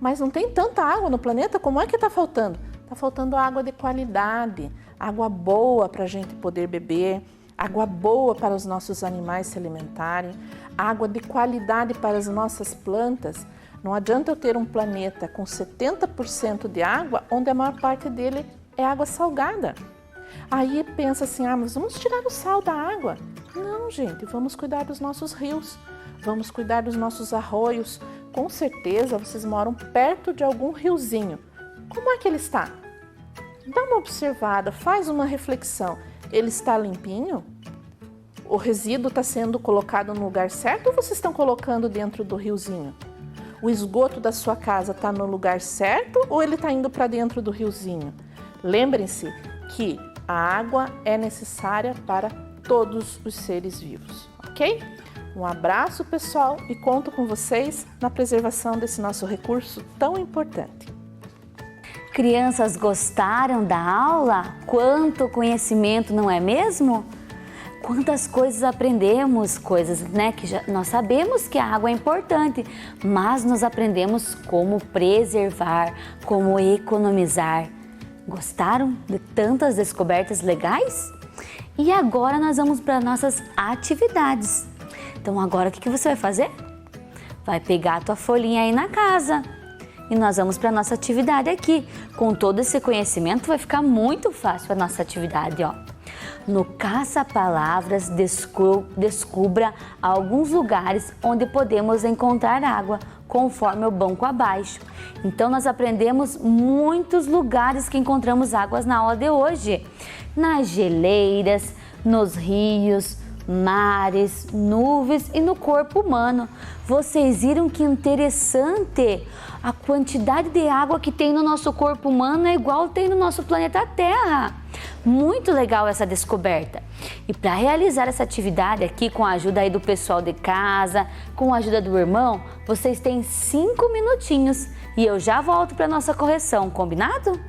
Mas não tem tanta água no planeta, como é que está faltando? Está faltando água de qualidade, água boa para a gente poder beber, água boa para os nossos animais se alimentarem, água de qualidade para as nossas plantas. Não adianta eu ter um planeta com 70% de água, onde a maior parte dele é água salgada. Aí pensa assim, mas vamos tirar o sal da água. Não, gente, vamos cuidar dos nossos rios, vamos cuidar dos nossos arroios. Com certeza vocês moram perto de algum riozinho. Como é que ele está? Dá uma observada, faz uma reflexão. Ele está limpinho? O resíduo está sendo colocado no lugar certo ou vocês estão colocando dentro do riozinho? O esgoto da sua casa está no lugar certo ou ele está indo para dentro do riozinho? Lembrem-se que a água é necessária para todos os seres vivos, ok? Um abraço, pessoal, e conto com vocês na preservação desse nosso recurso tão importante. Crianças, gostaram da aula? Quanto conhecimento, não é mesmo? Quantas coisas aprendemos, coisas, né, que nós sabemos que a água é importante, mas nós aprendemos como preservar, como economizar. Gostaram de tantas descobertas legais? E agora nós vamos para nossas atividades. Então agora o que você vai fazer? Vai pegar a tua folhinha aí na casa e nós vamos para a nossa atividade aqui. Com todo esse conhecimento vai ficar muito fácil a nossa atividade, ó. No Caça-Palavras, descubra alguns lugares onde podemos encontrar água, conforme o banco abaixo. Então, nós aprendemos muitos lugares que encontramos águas na aula de hoje. Nas geleiras, nos rios, mares, nuvens e no corpo humano. Vocês viram que interessante? A quantidade de água que tem no nosso corpo humano é igual tem no nosso planeta Terra. Muito legal essa descoberta. E para realizar essa atividade aqui com a ajuda aí do pessoal de casa, com a ajuda do irmão, vocês têm 5 minutinhos e eu já volto para nossa correção, combinado?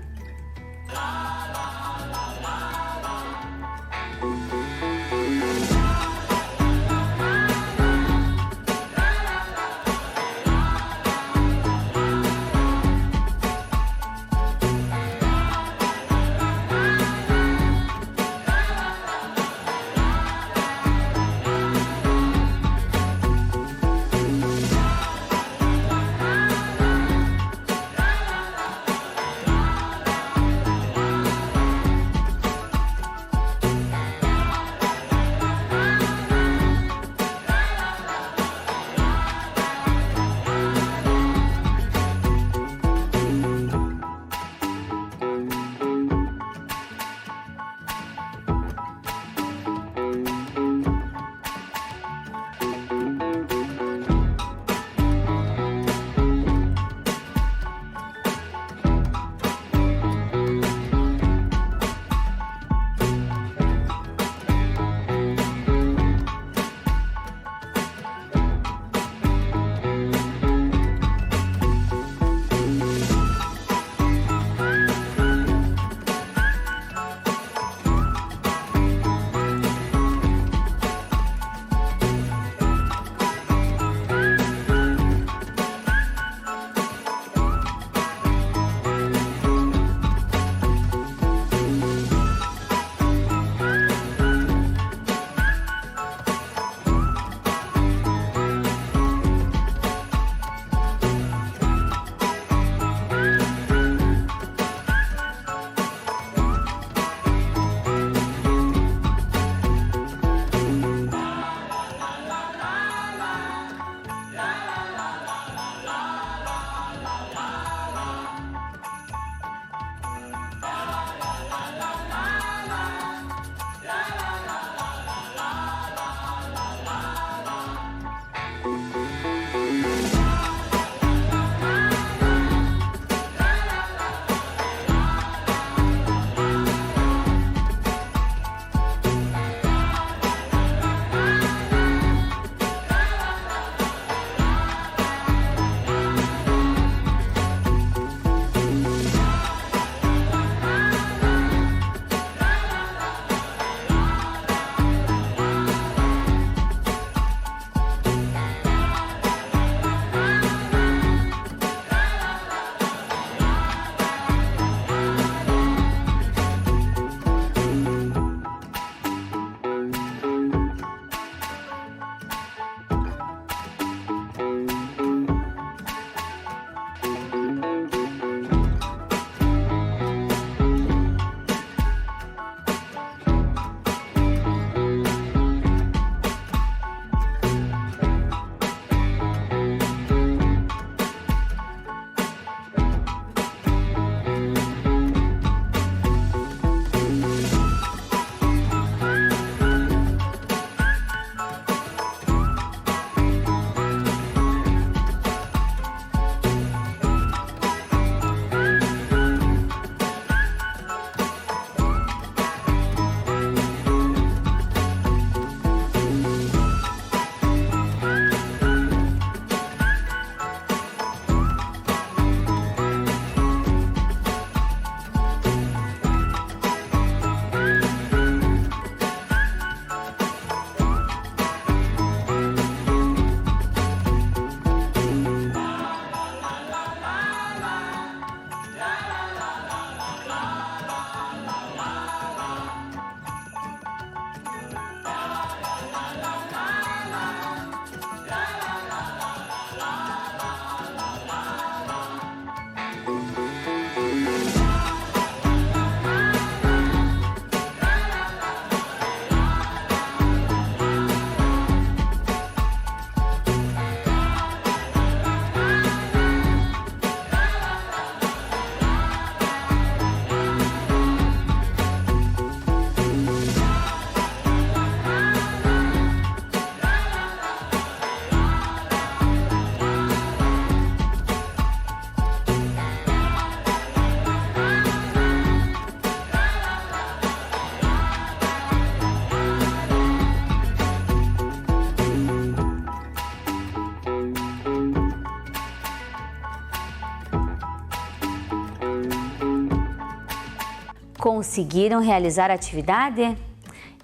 Conseguiram realizar a atividade?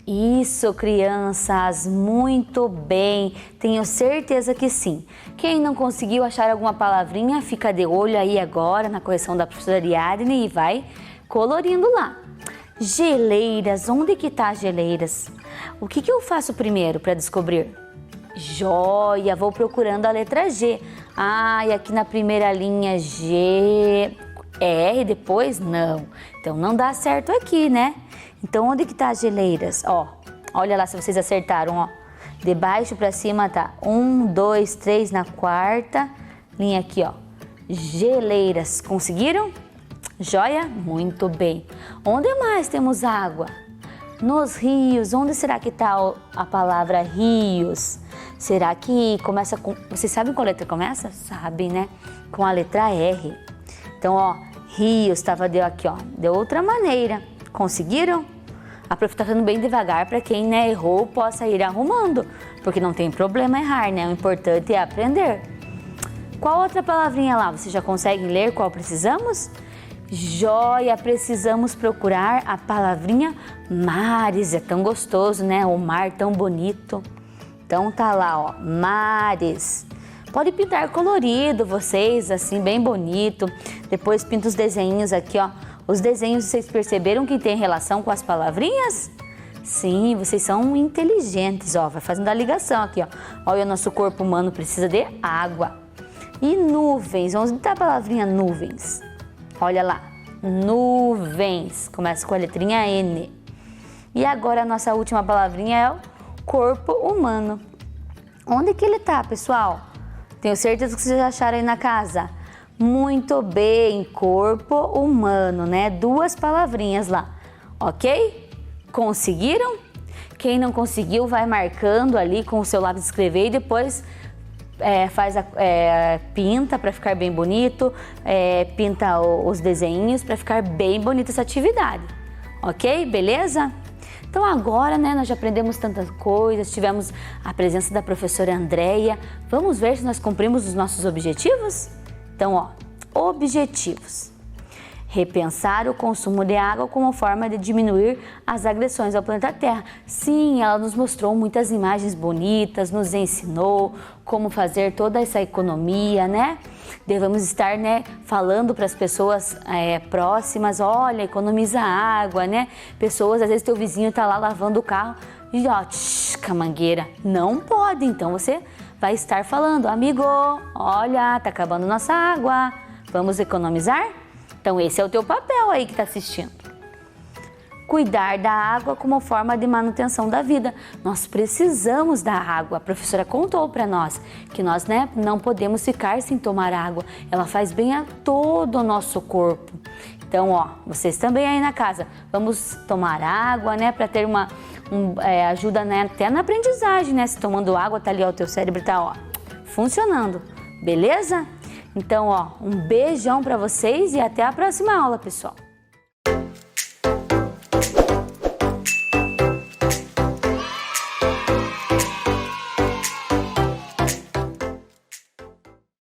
Isso, crianças, muito bem, tenho certeza que sim. Quem não conseguiu achar alguma palavrinha, fica de olho aí agora na correção da professora Ariadne e vai colorindo lá. Geleiras, onde que tá as geleiras? O que eu faço primeiro para descobrir? Joia, vou procurando a letra G. E aqui na primeira linha G, R depois? Não, então não dá certo aqui, né? Então, onde que tá as geleiras? Olha lá se vocês acertaram, De baixo para cima tá 1, 2, 3 na quarta linha aqui, Geleiras. Conseguiram? Joia? Muito bem. Onde mais temos água? Nos rios. Onde será que tá a palavra rios? Será que começa com... Vocês sabem qual letra começa? Sabem, né? Com a letra R. Então, rios estava aqui, de outra maneira. Conseguiram? A prof está falando bem devagar para quem errou possa ir arrumando, porque não tem problema errar, né? O importante é aprender. Qual outra palavrinha lá? Vocês já conseguem ler qual precisamos? Joia, precisamos procurar a palavrinha mares. É tão gostoso, né? O mar tão bonito. Então tá lá, mares. Pode pintar colorido vocês, assim, bem bonito. Depois pinta os desenhinhos aqui, Os desenhos, vocês perceberam que tem relação com as palavrinhas? Sim, vocês são inteligentes, vai fazendo a ligação aqui, Olha, o nosso corpo humano precisa de água. E nuvens, onde está a palavrinha nuvens? Olha lá, nuvens, começa com a letrinha N. E agora a nossa última palavrinha é o corpo humano. Onde que ele está, pessoal? Tenho certeza que vocês já acharam aí na casa. Muito bem, corpo humano, né? 2 palavrinhas lá, ok? Conseguiram? Quem não conseguiu vai marcando ali com o seu lápis de escrever e depois pinta para ficar bem bonito, pinta os desenhos para ficar bem bonita essa atividade, ok? Beleza? Então agora, né, nós já aprendemos tantas coisas, tivemos a presença da professora Andréia. Vamos ver se nós cumprimos os nossos objetivos? Então, objetivos. Repensar o consumo de água como forma de diminuir as agressões ao planeta Terra. Sim, ela nos mostrou muitas imagens bonitas, nos ensinou como fazer toda essa economia, né? Devemos estar, falando para as pessoas próximas, olha, economiza água, né? Pessoas, às vezes teu vizinho está lá lavando o carro e com a mangueira. Não pode, então você vai estar falando, amigo, olha, tá acabando nossa água, vamos economizar? Então esse é o teu papel aí que está assistindo. Cuidar da água como forma de manutenção da vida. Nós precisamos da água. A professora contou para nós que nós, não podemos ficar sem tomar água. Ela faz bem a todo o nosso corpo. Então, vocês também aí na casa, vamos tomar água, para ter ajuda, até na aprendizagem, Se tomando água, tá ali, o teu cérebro tá, funcionando. Beleza? Então, um beijão para vocês e até a próxima aula, pessoal.